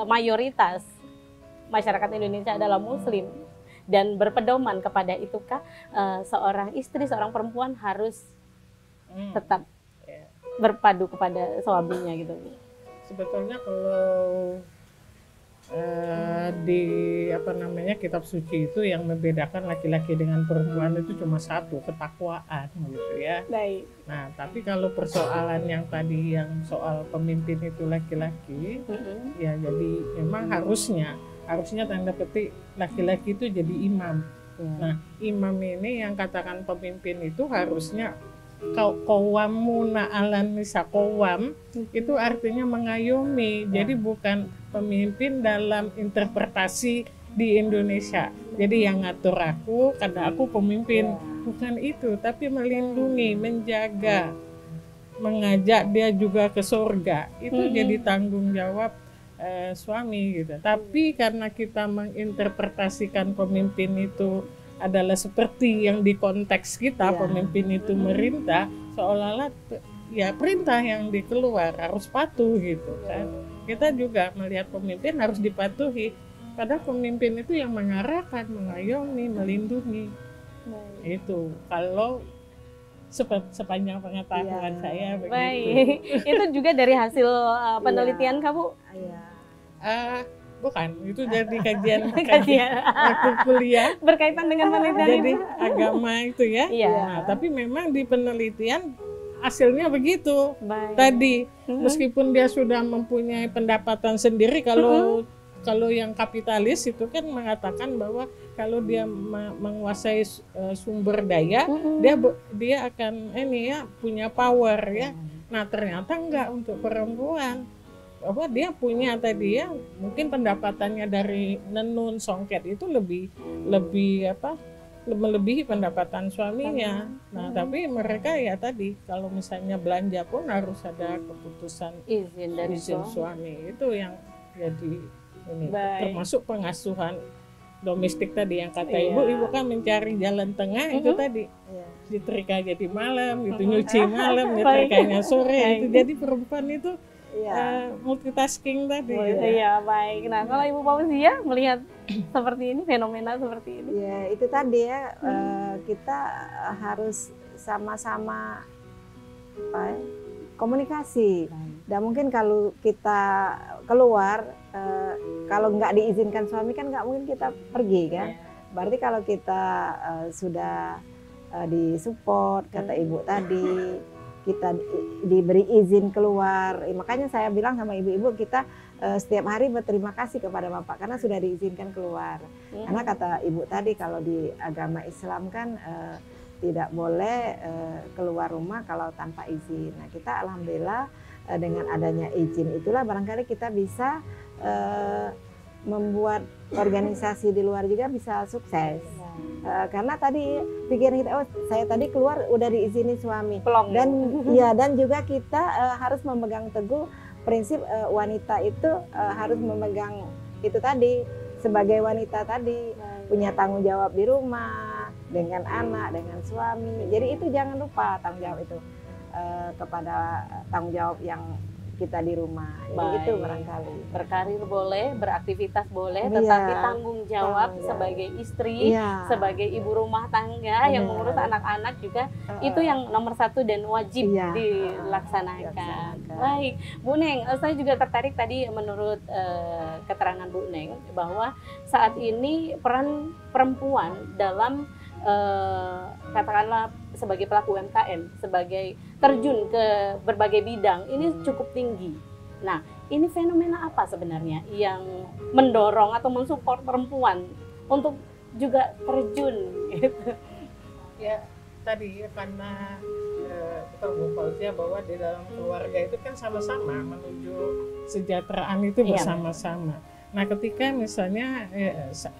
mayoritas masyarakat Indonesia adalah muslim dan berpedoman kepada itukah seorang istri seorang perempuan harus tetap berpadu kepada suaminya gitu. Sebetulnya kalau di kitab suci itu yang membedakan laki-laki dengan perempuan itu cuma satu, ketakwaan gitu ya. Baik. Nah, tapi kalau persoalan yang tadi yang soal pemimpin itu laki-laki, ya jadi memang harusnya tanda petik laki-laki itu jadi imam. Nah, imam ini yang katakan pemimpin itu harusnya qawwamuna 'alan nisa, qawwam itu artinya mengayomi. Jadi bukan pemimpin dalam interpretasi di Indonesia. Jadi yang ngatur aku karena aku pemimpin, bukan itu, tapi melindungi, menjaga, mengajak dia juga ke surga. Itu jadi tanggung jawab suami gitu. Tapi karena kita menginterpretasikan pemimpin itu adalah seperti yang di konteks kita, pemimpin itu merintah, seolah-olah ya perintah yang dikeluar harus patuh gitu kan. Kita juga melihat pemimpin harus dipatuhi, padahal pemimpin itu yang mengarahkan, mengayomi, melindungi. Itu kalau sepanjang pengetahuan saya begitu. Baik, itu juga dari hasil penelitian kamu? Bukan, itu dari kajian waktu kuliah berkaitan dengan penelitian jadi agama itu ya. Nah, tapi memang di penelitian hasilnya begitu. Tadi meskipun dia sudah mempunyai pendapatan sendiri, kalau yang kapitalis itu kan mengatakan bahwa kalau dia menguasai sumber daya, dia akan punya power ya. Nah, ternyata enggak untuk perempuan. Bahwa dia punya tadi ya mungkin pendapatannya dari nenun songket itu melebihi pendapatan suaminya. Nah, tapi mereka ya tadi kalau misalnya belanja pun harus ada keputusan izin dari suami. Itu yang jadi ini. Termasuk pengasuhan domestik tadi yang kata ibu kan mencari jalan tengah itu tadi. Nyetrika jadi malam, gitu nyuci malam, nyetrikanya sore. Itu jadi perempuan itu multitasking tadi. Iya, baik. Nah, kalau Ibu Fauzia melihat seperti ini, fenomena seperti ini. Ya, itu tadi ya, kita harus sama-sama komunikasi. Dan mungkin kalau kita keluar, kalau nggak diizinkan suami kan nggak mungkin kita pergi kan. Berarti kalau kita sudah disupport, kata Ibu tadi, kita diberi izin keluar. Makanya saya bilang sama ibu-ibu, kita setiap hari berterima kasih kepada Bapak karena sudah diizinkan keluar. Karena kata Ibu tadi kalau di agama Islam kan tidak boleh keluar rumah kalau tanpa izin. Nah, kita alhamdulillah dengan adanya izin itulah barangkali kita bisa membuat organisasi di luar juga bisa sukses. Karena tadi pikiran kita, saya tadi keluar udah diizini suami. Dan juga kita harus memegang teguh prinsip wanita itu harus memegang itu tadi sebagai wanita tadi punya tanggung jawab di rumah dengan anak, dengan suami. Jadi itu jangan lupa tanggung jawab itu kepada tanggung jawab yang kita di rumah. Itu barangkali. Berkarir boleh, beraktivitas boleh, tetapi tanggung jawab sebagai istri, sebagai ibu rumah tangga yang mengurus anak-anak juga itu yang nomor satu dan wajib dilaksanakan. Baik, Bu Neng, saya juga tertarik tadi menurut keterangan Bu Neng bahwa saat ini peran perempuan dalam katakanlah sebagai pelaku UMKM, sebagai terjun ke berbagai bidang ini cukup tinggi. Nah, ini fenomena apa sebenarnya yang mendorong atau mensupport perempuan untuk juga terjun gitu? Ya tadi karena kita Fauzia bahwa di dalam keluarga itu kan sama-sama menuju kesejahteraan itu bersama-sama. Nah ketika misalnya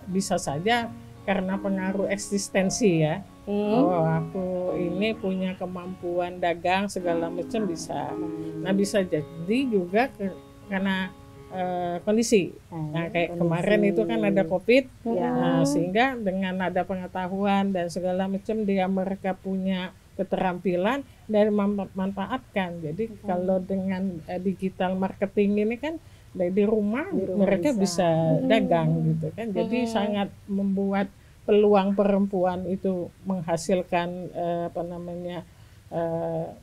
bisa saja karena pengaruh eksistensi ya, bahwa aku ini punya kemampuan dagang segala macam bisa. Nah bisa jadi juga karena kondisi. Nah kayak kemarin itu kan ada COVID, nah, sehingga dengan ada pengetahuan dan segala macam mereka punya keterampilan dan memanfaatkan. Jadi kalau dengan digital marketing ini kan di rumah mereka bisa dagang gitu kan. Jadi sangat membuat peluang perempuan itu menghasilkan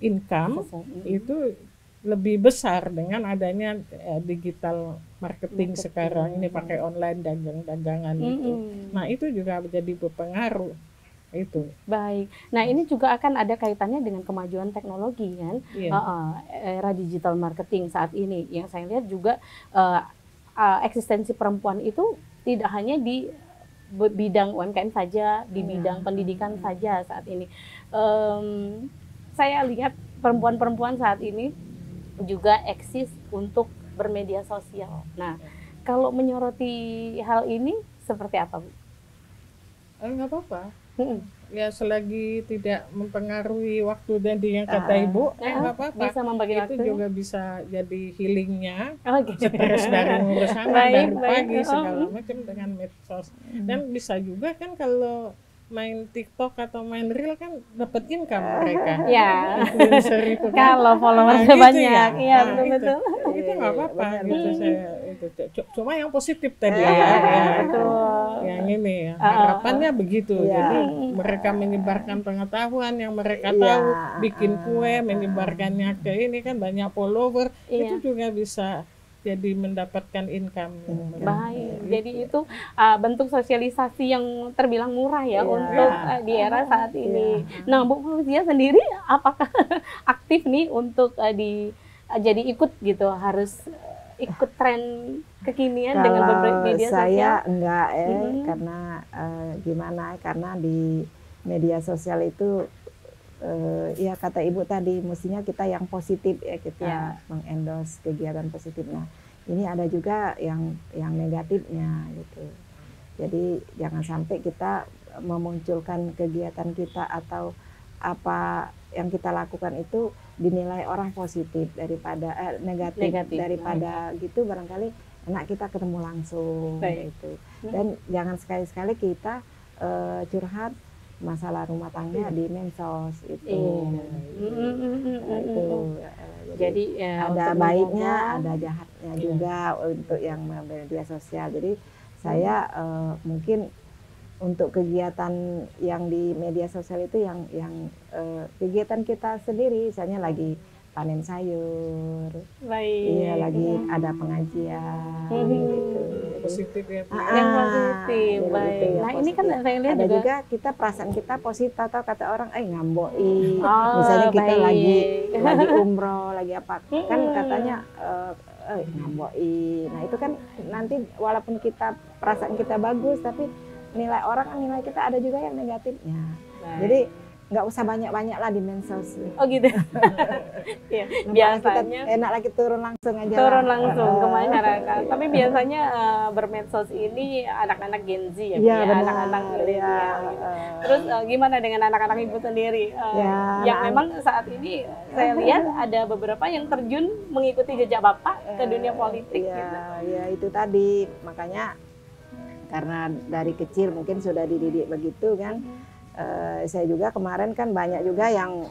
income itu lebih besar dengan adanya digital marketing sekarang ini pakai online dagangan gitu. Nah itu juga menjadi berpengaruh itu. Baik. Nah ini juga akan ada kaitannya dengan kemajuan teknologi kan, era digital marketing saat ini. Yang saya lihat juga eksistensi perempuan itu tidak hanya di bidang UMKM saja, di bidang pendidikan saja saat ini. Saya lihat perempuan-perempuan saat ini juga eksis untuk bermedia sosial. Nah, kalau menyoroti hal ini seperti apa, Bu? Nggak apa-apa. Ya selagi tidak mempengaruhi waktu dan yang kata Ibu, nggak apa-apa. Bisa membagi itu waktu. juga bisa jadi healingnya. Okay. Stres dari ngurus anak dari pagi segala macam dengan medsos. Dan bisa juga kan kalau main TikTok atau main Reel kan dapat income mereka. Ya. Influencer itu kan. Kalau followersnya banyak, iya betul-betul. Itu nggak apa-apa gitu saya itu. Cuma yang positif tadi betul. Yang ini ya. Harapannya begitu. Jadi mereka menyebarkan pengetahuan yang mereka tahu, bikin kue, menyebarkannya ke ini kan banyak follower, itu juga bisa jadi mendapatkan income. Baik, jadi itu bentuk sosialisasi yang terbilang murah ya untuk di era saat ini. Nah, Bu Fauzia sendiri apakah aktif nih untuk jadi ikut gitu, harus ikut tren kekinian dengan bermedia sosial? Saya enggak karena gimana? Karena di media sosial itu ya kata Ibu tadi, mestinya kita yang positif ya, kita mengendorse kegiatan positif. Nah, ini ada juga yang negatifnya gitu. Jadi jangan sampai kita memunculkan kegiatan kita atau apa yang kita lakukan itu dinilai orang positif daripada negatif. Daripada gitu barangkali anak kita ketemu langsung gitu. Dan jangan sekali-sekali kita curhat masalah rumah tangga di medsos itu. Jadi ada baiknya, ada jahatnya juga untuk yang media sosial. Jadi saya mungkin untuk kegiatan yang di media sosial itu yang kegiatan kita sendiri, misalnya lagi panen sayur, lagi ada pengajian, gitu. Positif ya. Yang positif, baik. Gitu, nah ini kan saya lihat ada juga kita perasaan kita positif, atau kata orang, ngamboi. Misalnya kita lagi umroh, lagi apa, kan katanya ngamboi. Nah itu kan nanti walaupun kita perasaan kita bagus, tapi nilai orang kan nilai kita ada juga yang negatifnya. Jadi nggak usah banyak-banyak lah di medsos. Oh gitu. Ya, biasanya enak lagi turun langsung aja. Turun langsung ke masyarakat. Tapi biasanya bermedsos ini anak-anak Gen Z ya, anak-anak milenial. Terus gimana dengan anak-anak Ibu sendiri? Yang memang saat ini saya lihat ada beberapa yang terjun mengikuti jejak Bapak ke dunia politik. Gitu. Ya itu tadi, makanya karena dari kecil mungkin sudah dididik begitu kan. Saya juga kemarin kan banyak juga yang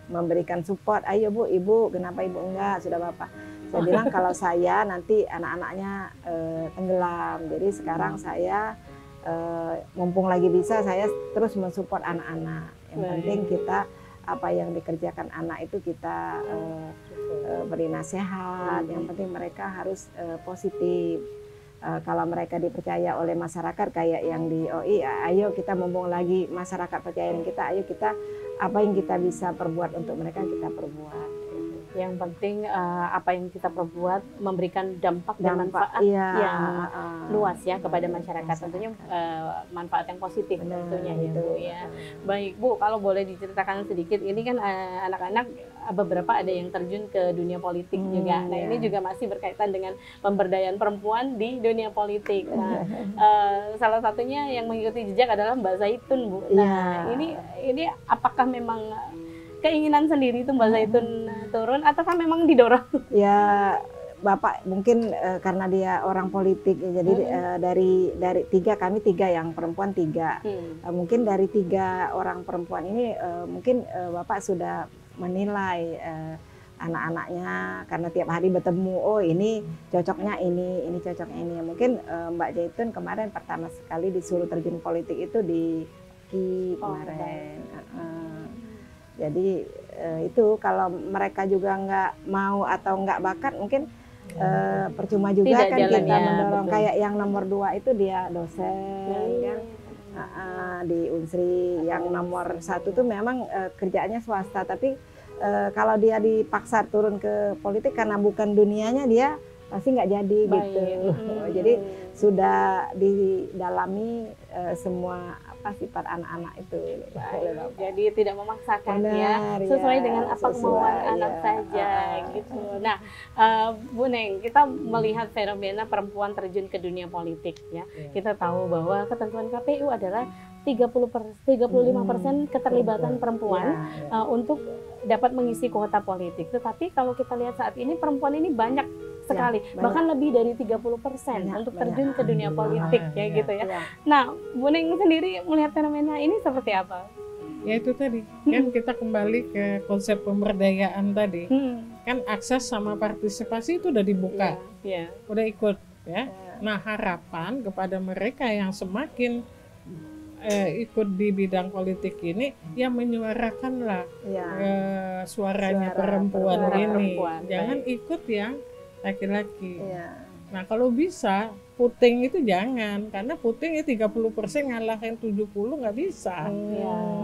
memberikan support, ayo Bu, Ibu, kenapa Ibu enggak, sudah Bapak. Saya bilang kalau saya nanti anak-anaknya tenggelam, jadi sekarang saya mumpung lagi bisa, saya terus mensupport anak-anak. Yang penting kita apa yang dikerjakan anak itu kita beri nasihat, yang penting mereka harus positif. kalau mereka dipercaya oleh masyarakat kayak yang di OI, ayo kita mumpung lagi masyarakat percayain kita, ayo kita apa yang kita bisa perbuat untuk mereka kita perbuat. Yang penting apa yang kita perbuat memberikan dampak dan manfaat iya, yang luas ya kepada masyarakat. Tentunya manfaat yang positif tentunya ya Bu ya. Baik Bu, kalau boleh diceritakan sedikit, ini kan anak-anak beberapa ada yang terjun ke dunia politik juga. Nah ini juga masih berkaitan dengan pemberdayaan perempuan di dunia politik. Nah salah satunya yang mengikuti jejak adalah Mbak Zaitun Bu. Nah ini apakah memang keinginan sendiri itu Mbak Zaitun turun ataukah memang didorong? Ya Bapak mungkin karena dia orang politik ya, jadi dari kami tiga yang perempuan tiga. Mungkin dari 3 orang perempuan ini mungkin Bapak sudah menilai anak-anaknya karena tiap hari bertemu, oh ini cocoknya ini cocoknya ini. Mungkin Mbak Zaitun kemarin pertama sekali disuruh terjun politik itu di KI kemarin. Jadi itu kalau mereka juga nggak mau atau nggak bakat mungkin percuma juga tidak kan kita mendorong. Betul. Kayak yang nomor 2 itu dia dosen kan di Unsri. Yang nomor 1 tuh memang kerjaannya swasta, tapi kalau dia dipaksa turun ke politik karena bukan dunianya, dia pasti nggak jadi gitu. Jadi sudah didalami semua sifat anak-anak itu. Jadi tidak memaksakan Benar, ya, sesuai ya, dengan apa kemauan anak saja gitu. Nah, Bu Neng, kita melihat fenomena perempuan terjun ke dunia politik ya. Kita tahu bahwa ketentuan KPU adalah 35% keterlibatan perempuan untuk dapat mengisi kuota politik. Tetapi kalau kita lihat saat ini perempuan ini banyak sekali, bahkan lebih dari 30% untuk terjun ke dunia politik ya gitu ya. Nah, Bu Neng sendiri melihat fenomena ini seperti apa? Ya itu tadi, kan kita kembali ke konsep pemberdayaan tadi. Kan akses sama partisipasi itu udah dibuka, udah ikut ya. Nah harapan kepada mereka yang semakin ikut di bidang politik ini, yang menyuarakanlah suaranya perempuan ini. Jangan ikut yang laki-laki. Nah kalau bisa puting itu jangan, karena puting ya 30% ngalahin 70 nggak bisa.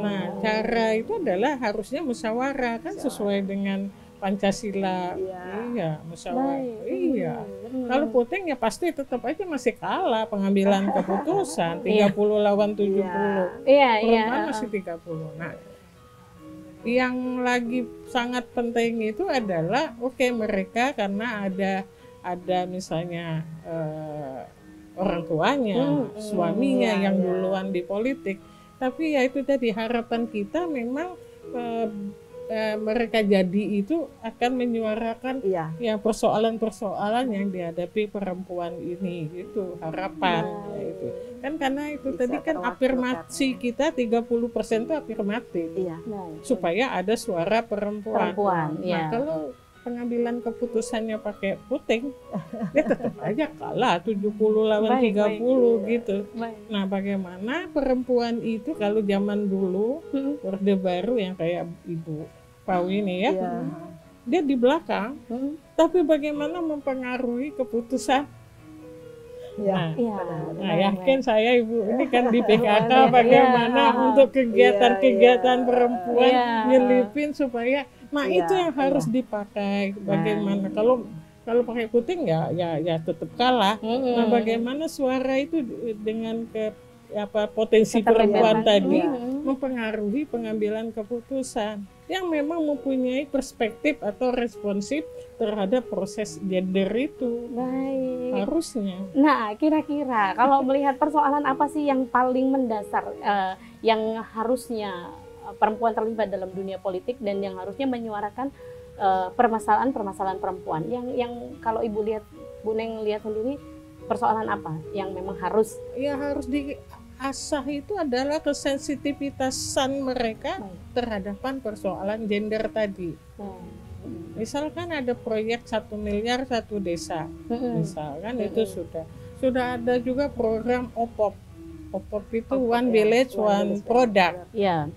Nah cara itu adalah harusnya musyawarah kan sesuai dengan Pancasila. Iya, musyawarah. Iya. Kalau puting ya pasti tetap aja masih kalah pengambilan keputusan 30 lawan 70. Perempuan masih 30. Nah, yang lagi sangat penting itu adalah mereka karena ada misalnya orang tuanya, suaminya yang duluan di politik. Tapi ya itu tadi harapan kita memang mereka jadi itu akan menyuarakan ya persoalan-persoalan yang dihadapi perempuan ini, itu harapan itu kan, karena itu bisa tadi kan afirmasi kita 30% itu afirmatif supaya ada suara perempuan. Nah kalau pengambilan keputusannya pakai puting, dia tetap aja kalah 70 lawan 30 gitu. Nah bagaimana perempuan itu kalau zaman dulu Orde Baru yang kayak Ibu Pau ini ya, dia di belakang, tapi bagaimana mempengaruhi keputusan. Nah, yakin saya Ibu ini kan di PKK bagaimana untuk kegiatan-kegiatan perempuan nyelipin supaya, nah itu yang harus dipakai. Bagaimana kalau pakai puting ya tetap kalah. Nah bagaimana suara itu dengan potensi perempuan tadi mempengaruhi pengambilan keputusan yang memang mempunyai perspektif atau responsif terhadap proses gender itu. Harusnya. Nah kira-kira kalau melihat persoalan apa sih yang paling mendasar yang harusnya perempuan terlibat dalam dunia politik dan yang harusnya menyuarakan permasalahan-permasalahan perempuan yang kalau Ibu lihat, Bu Neng lihat sendiri, persoalan apa yang memang harus diasah itu adalah kesensitivitasan mereka terhadapan persoalan gender tadi. Misalkan ada proyek 1 miliar 1 desa, misalkan itu sudah ada juga program OPOP itu One Village One Product.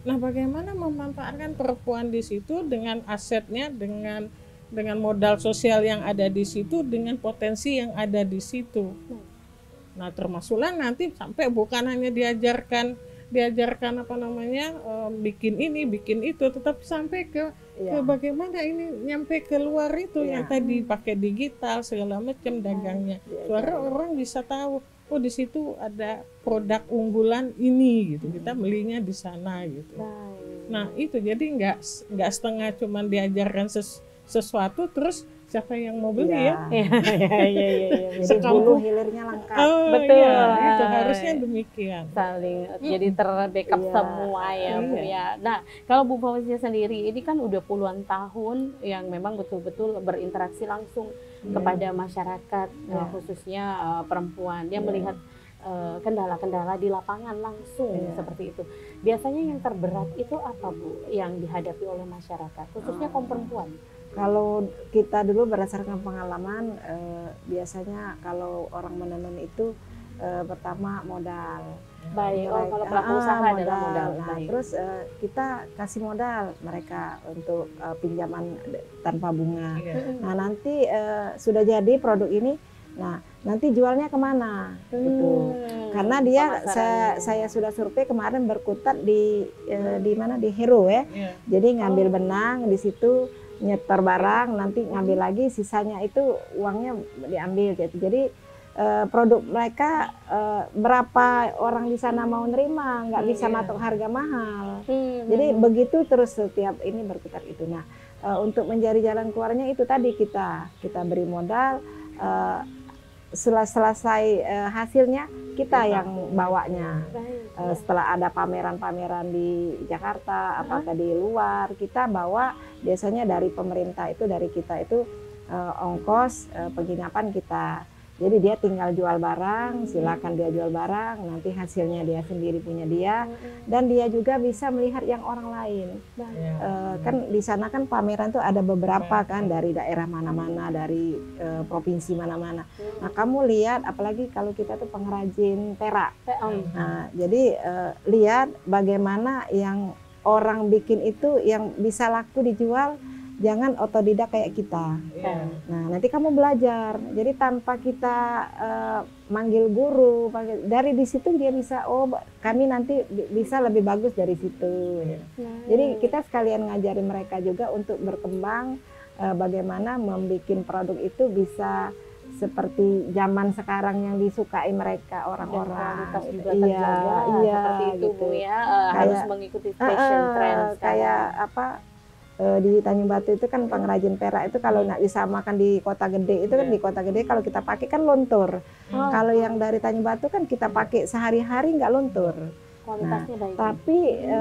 Nah bagaimana memanfaatkan perempuan di situ dengan asetnya, dengan modal sosial yang ada di situ, dengan potensi yang ada di situ. Nah, termasuklah nanti sampai bukan hanya diajarkan apa namanya bikin ini, bikin itu, tetapi sampai ke bagaimana ini nyampe keluar itu yang tadi pakai digital segala macam dagangnya. Suara orang bisa tahu, oh di situ ada produk unggulan ini gitu. Kita belinya di sana gitu. Nah, itu jadi nggak setengah cuman diajarkan sesuatu terus siapa yang mau beli ya? Iya. Jadi hulu hilirnya lengkap. Betul. Iya, itu harusnya demikian. Saling jadi terbackup semua ya Bu ya. Nah, kalau Bu Fauzia sendiri ini kan udah puluhan tahun yang memang betul-betul berinteraksi langsung kepada masyarakat, khususnya perempuan yang melihat kendala-kendala di lapangan langsung seperti itu. Biasanya yang terberat itu apa Bu yang dihadapi oleh masyarakat, khususnya kaum perempuan? Kalau kita dulu berdasarkan pengalaman, biasanya kalau orang menenun itu pertama modal. Baik, kalau pelaku usaha adalah modal. Nah, terus kita kasih modal mereka untuk pinjaman tanpa bunga. Nah, nanti sudah jadi produk ini, nah nanti jualnya kemana? Gitu. Karena dia saya sudah survei kemarin berkutat di mana di Hero ya. Jadi ngambil benang di situ, nyetor barang, nanti ngambil lagi, sisanya itu uangnya diambil gitu. Jadi produk mereka berapa orang di sana mau nerima, nggak bisa matok harga mahal. Jadi begitu terus setiap ini berputar itu. Nah, untuk mencari jalan keluarnya itu tadi kita beri modal, selesai hasilnya kita yang bawanya. Setelah ada pameran-pameran di Jakarta, apakah di luar, kita bawa biasanya dari pemerintah itu, dari kita itu ongkos penginapan kita. Jadi dia tinggal jual barang, silakan dia jual barang, nanti hasilnya dia sendiri punya dia, dan dia juga bisa melihat yang orang lain. Kan di sana kan pameran tuh ada beberapa kan dari daerah mana-mana, dari provinsi mana-mana. Nah kamu lihat, apalagi kalau kita tuh pengrajin perak. Nah jadi lihat bagaimana yang orang bikin itu yang bisa laku dijual. Jangan otodidak kayak kita. Nah, nanti kamu belajar. Jadi tanpa kita manggil guru, dari di situ dia bisa, oh kami nanti bisa lebih bagus dari situ. Jadi kita sekalian ngajarin mereka juga untuk berkembang, bagaimana membuat produk itu bisa seperti zaman sekarang yang disukai mereka orang-orang. Seperti itu gitu. Bu ya, harus mengikuti fashion trend. Kayak apa? Di Tanjung Batu itu kan pengrajin perak itu kalau nak disamakan di Kota Gede itu kan di Kota Gede kalau kita pakai kan lontur. Kalau yang dari Tanjung Batu kan kita pakai sehari-hari nggak lontur. Kualitasnya baik. Tapi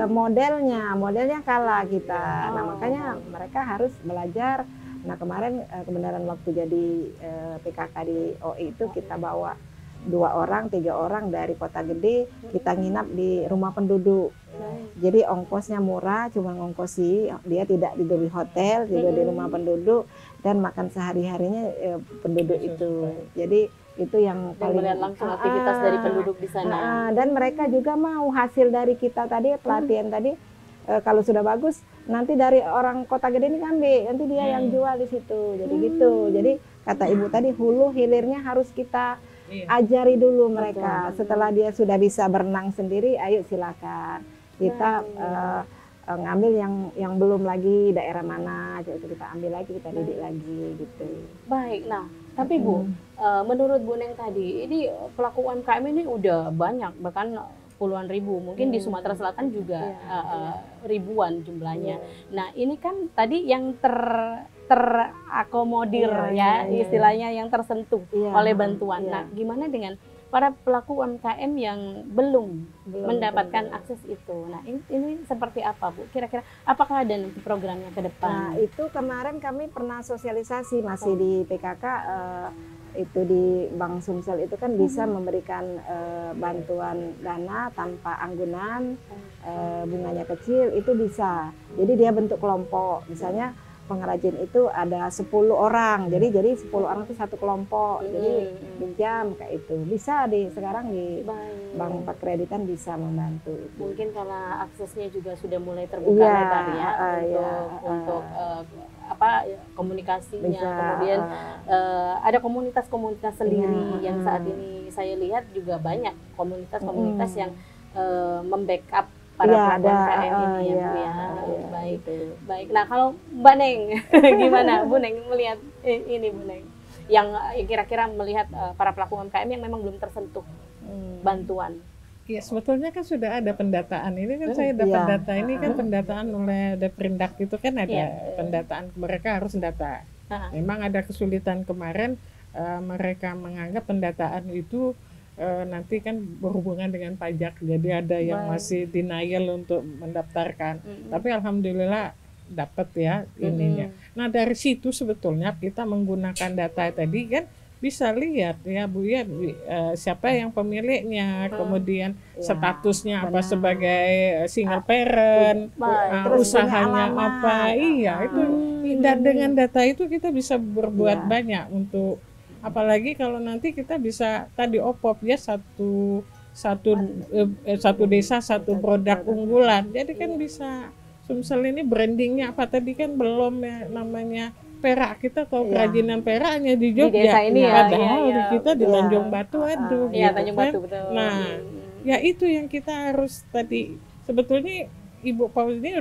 modelnya kalah kita. Nah makanya mereka harus belajar. Nah kemarin kebenaran waktu jadi PKK di OI itu kita bawa 2 orang, 3 orang dari Kota Gede, kita nginap di rumah penduduk. Jadi ongkosnya murah, cuma ngongkosi, dia tidak tidur di hotel, tidur di rumah penduduk, dan makan sehari-harinya penduduk itu. Jadi itu yang paling melihat langsung aktivitas dari penduduk di sana. Dan mereka juga mau hasil dari kita tadi, pelatihan tadi, kalau sudah bagus, nanti dari orang Kota Gede ini ngambil, nanti dia yang jual di situ. Jadi gitu. Jadi kata Ibu tadi, hulu hilirnya harus kita ajari dulu mereka. Setelah dia sudah bisa berenang sendiri, ayo silakan kita ngambil yang belum lagi daerah mana, kita ambil lagi, kita didik lagi gitu. Baik, nah tapi Bu, menurut Bu Neng tadi, ini pelaku UMKM ini udah banyak, bahkan puluhan ribu, mungkin di Sumatera Selatan juga ribuan jumlahnya. Nah ini kan tadi yang terakomodir istilahnya yang tersentuh oleh bantuan. Nah gimana dengan para pelaku UMKM yang belum mendapatkan akses itu? Nah ini seperti apa Bu? Kira-kira apakah ada nanti programnya ke depan? Nah itu kemarin kami pernah sosialisasi masih di PKK, itu di Bank Sumsel itu kan bisa memberikan bantuan dana tanpa anggunan, bunganya kecil, itu bisa. Jadi dia bentuk kelompok, misalnya pengrajin itu ada 10 orang, jadi 10 orang itu satu kelompok, jadi pinjam kayak itu bisa sekarang di bank perkreditan bisa membantu itu. Mungkin karena aksesnya juga sudah mulai terbuka lebar ya, untuk apa komunikasinya, Bisa, kemudian ada komunitas-komunitas sendiri Iya, yang saat ini saya lihat juga banyak komunitas-komunitas yang membackup para Iya, pelaku ada, UMKM ini ya Bu iya, ya. iya, Baik. betul. Baik. Nah, kalau Mbak Neng gimana Bu Neng melihat ini Bu Neng? Yang kira-kira melihat para pelaku UMKM yang memang belum tersentuh bantuan. Ya sebetulnya kan sudah ada pendataan ini kan saya dapat iya. data ini kan pendataan oleh Deprindak itu kan ada Iya. pendataan mereka harus data. Ah. Memang ada kesulitan kemarin mereka menganggap pendataan itu nanti kan berhubungan dengan pajak jadi ada yang masih denial untuk mendaftarkan. Tapi alhamdulillah dapat ya ininya. Nah dari situ sebetulnya kita menggunakan data tadi kan bisa lihat ya Bu ya siapa yang pemiliknya, kemudian statusnya apa sebagai single parent, Terus usahanya punya alamat. apa, iya itu dan dengan data itu kita bisa berbuat banyak untuk apalagi kalau nanti kita bisa tadi OPOP ya satu desa satu produk unggulan, jadi kan bisa Sumsel ini brandingnya apa tadi kan belum ya namanya perak kita tahu kerajinan perak hanya di Jogja. Di desa ini ya, Padahal iya, di kita di iya. Tanjung Batu aduh. Iya, gitu Tanjung kan. Batu betul. Nah, ya itu yang kita harus tadi sebetulnya Ibu Paus ini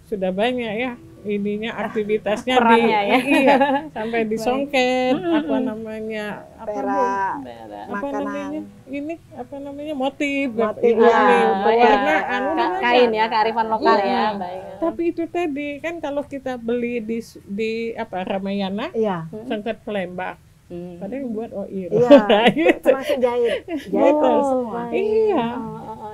sudah banyak ya ininya aktivitasnya di Perannya ya. iya sampai di songket apa namanya apa Bu? Perak, apa makanan. namanya ini apa namanya motif Motif, ini ya. pewarnaan udah kain ya, kearifan lokal ya. Iya. Baik. tapi itu tadi kan kalau kita beli di apa Ramayana Iya. songket Palembang padahal yang buat OI Iya. gitu. Termasuk jahit. Jahit semua. Iya.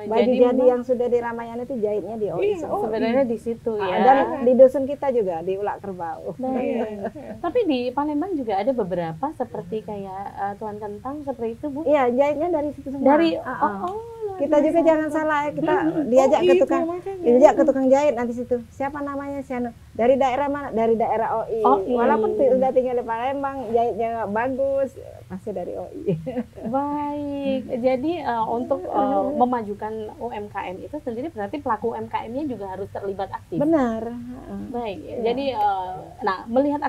Baju jadi yang sudah di Ramayana itu jahitnya di OI. Iya, sebenarnya di situ ya. Dan di dusun kita juga di Ulak Kerbau. Baik. Tapi di Palembang juga ada beberapa seperti kayak Tuan Kentang seperti itu Bu. Iya, jahitnya dari situ semua. Dari Kita juga jangan salah ya, kita diajak ke tukang jahit nanti situ. Siapa namanya Siano? Dari daerah mana? Dari daerah OI. Walaupun sudah tinggal di Palembang, jahitnya bagus, pasti dari OI. Baik. Jadi untuk memajukan UMKM itu sendiri berarti pelaku UMKM-nya juga harus terlibat aktif. Benar. Baik. Jadi nah melihat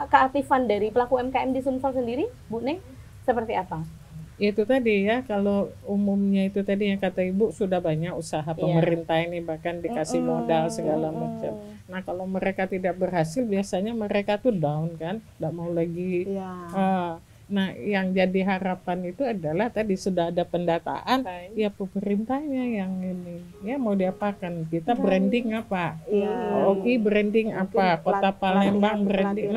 keaktifan dari pelaku UMKM di Sumsel sendiri, Bu Neng seperti apa? Itu tadi ya kalau umumnya itu tadi yang kata Ibu sudah banyak usaha pemerintah ini bahkan dikasih modal segala macam. Nah kalau mereka tidak berhasil biasanya mereka tuh down kan, tidak mau lagi. Nah yang jadi harapan itu adalah tadi sudah ada pendataan ya pemerintahnya yang ini ya mau diapakan kita branding apa OI branding apa Kota Palembang branding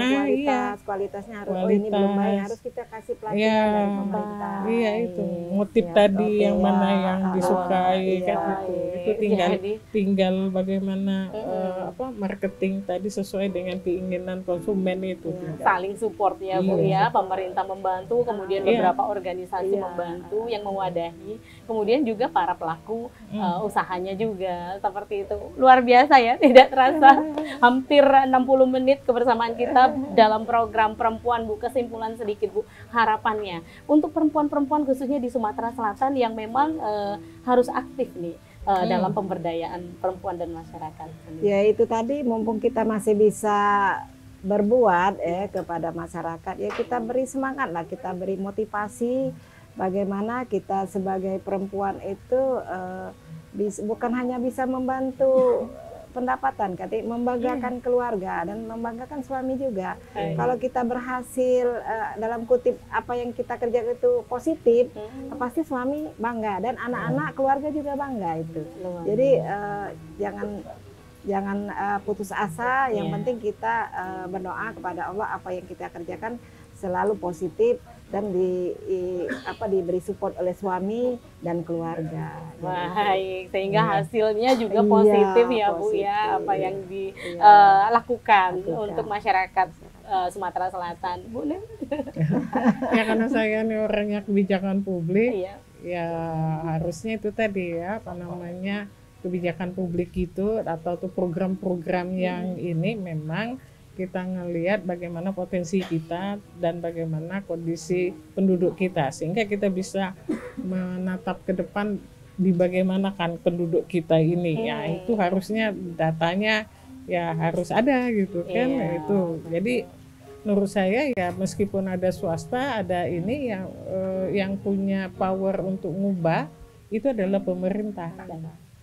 kualitasnya harus ini belum baik harus kita kasih pelatihan dari pemerintah iya itu motif tadi yang mana yang disukai kan itu tinggal bagaimana apa marketing tadi sesuai dengan keinginan konsumen itu saling support ya Bu ya pemerintah membantu, kemudian beberapa organisasi membantu yang mewadahi, kemudian juga para pelaku usahanya juga seperti itu. Luar biasa ya, tidak terasa hampir 60 menit kebersamaan kita dalam program Perempuan Bu. Kesimpulan sedikit Bu, harapannya untuk perempuan-perempuan khususnya di Sumatera Selatan yang memang harus aktif nih dalam pemberdayaan perempuan dan masyarakat. Ya itu tadi mumpung kita masih bisa berbuat kepada masyarakat ya kita beri semangat lah, kita beri motivasi bagaimana kita sebagai perempuan itu bukan hanya bisa membantu pendapatan, membanggakan keluarga dan membanggakan suami juga. Kalau kita berhasil dalam kutip apa yang kita kerjakan itu positif, pasti suami bangga dan anak-anak keluarga juga bangga itu. Jadi jangan putus asa, yang penting kita berdoa kepada Allah apa yang kita kerjakan selalu positif dan diberi support oleh suami dan keluarga. Baik, sehingga hasilnya juga positif ya Bu ya apa yang dilakukan untuk masyarakat Sumatera Selatan. Bu Neng? Ya karena saya nih orangnya kebijakan publik, ya harusnya itu tadi ya apa namanya kebijakan publik itu atau tuh program-program yang ini memang kita ngelihat bagaimana potensi kita dan bagaimana kondisi penduduk kita sehingga kita bisa menatap ke depan di bagaimana kan penduduk kita ini ya itu harusnya datanya ya harus ada gitu kan. Iya. Itu jadi menurut saya ya meskipun ada swasta, ada ini yang punya power untuk ngubah itu adalah pemerintah.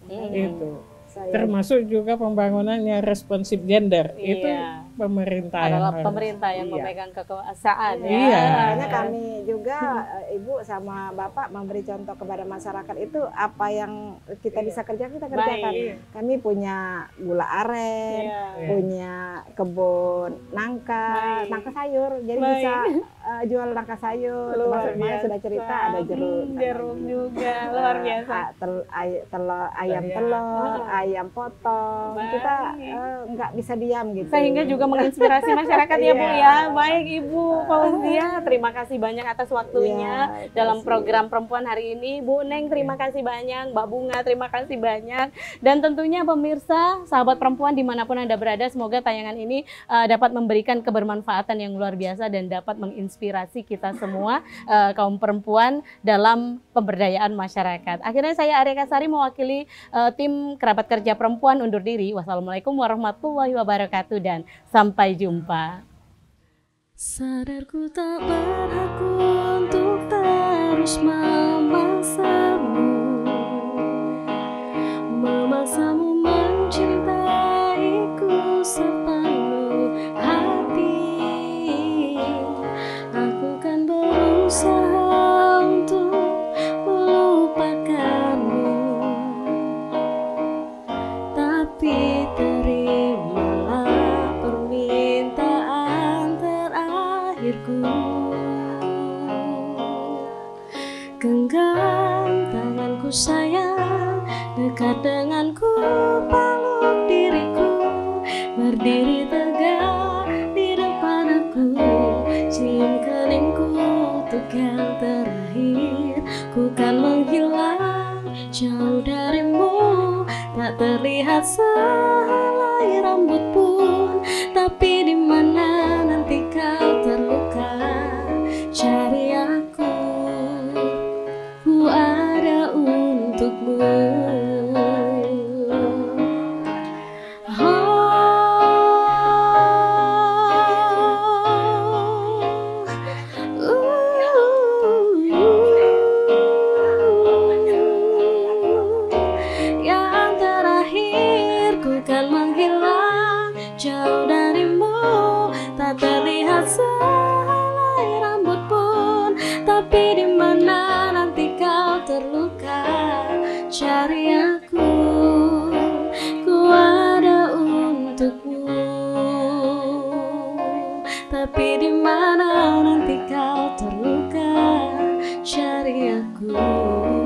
Itu termasuk juga pembangunannya responsif gender, itu pemerintah adalah yang pemerintah yang iya. memegang kekuasaan ya. Iya. Makanya kami juga Ibu sama Bapak memberi contoh kepada masyarakat itu apa yang kita bisa kerjakan kita kerjakan. Baik. Kami punya gula aren, Iya. punya kebun nangka, Baik. nangka sayur, jadi Baik. bisa jual nangka sayur. Luar Termasuk kemarin biasa. sudah cerita ada jeruk, Jeruk juga luar biasa. ayam telur, ayam potong. Baik. Kita nggak bisa diam gitu. Sehingga juga menginspirasi masyarakat ya Bu Iya. ya. Baik Ibu Fauzia, terima kasih banyak atas waktunya Iya, dalam kasih. program Perempuan hari ini. Bu Neng terima kasih banyak, Mbak Bunga terima kasih banyak. Dan tentunya pemirsa, sahabat perempuan dimanapun Anda berada, semoga tayangan ini dapat memberikan kebermanfaatan yang luar biasa dan dapat menginspirasi kita semua kaum perempuan dalam pemberdayaan masyarakat. Akhirnya saya Arya Kasari mewakili tim kerabat kerja perempuan undur diri. Wassalamualaikum warahmatullahi wabarakatuh dan sampai jumpa. Sadarku tak berhak untuk terus memaksamu mencintaiku sepenuh hati. Aku kan berusaha untuk melupakanmu, tapi terimalah permintaan terakhirku. Genggam tanganku sayang, dekat denganku, peluk diriku, berdiri tegak di depan aku, cium keningku untuk yang terakhir. Ku kan menghilang jauh darimu, tak terlihat sehelai rambut pun, tapi di mana nanti kau terluka, cari aku, ku ada untukmu. Yang terakhir ku kan menghilang jauh darimu, tak terlihat sehelai rambut pun, tapi di mana nanti kau terluka, cari aku, ku ada untukmu, tapi di mana nanti kau terluka, cari aku.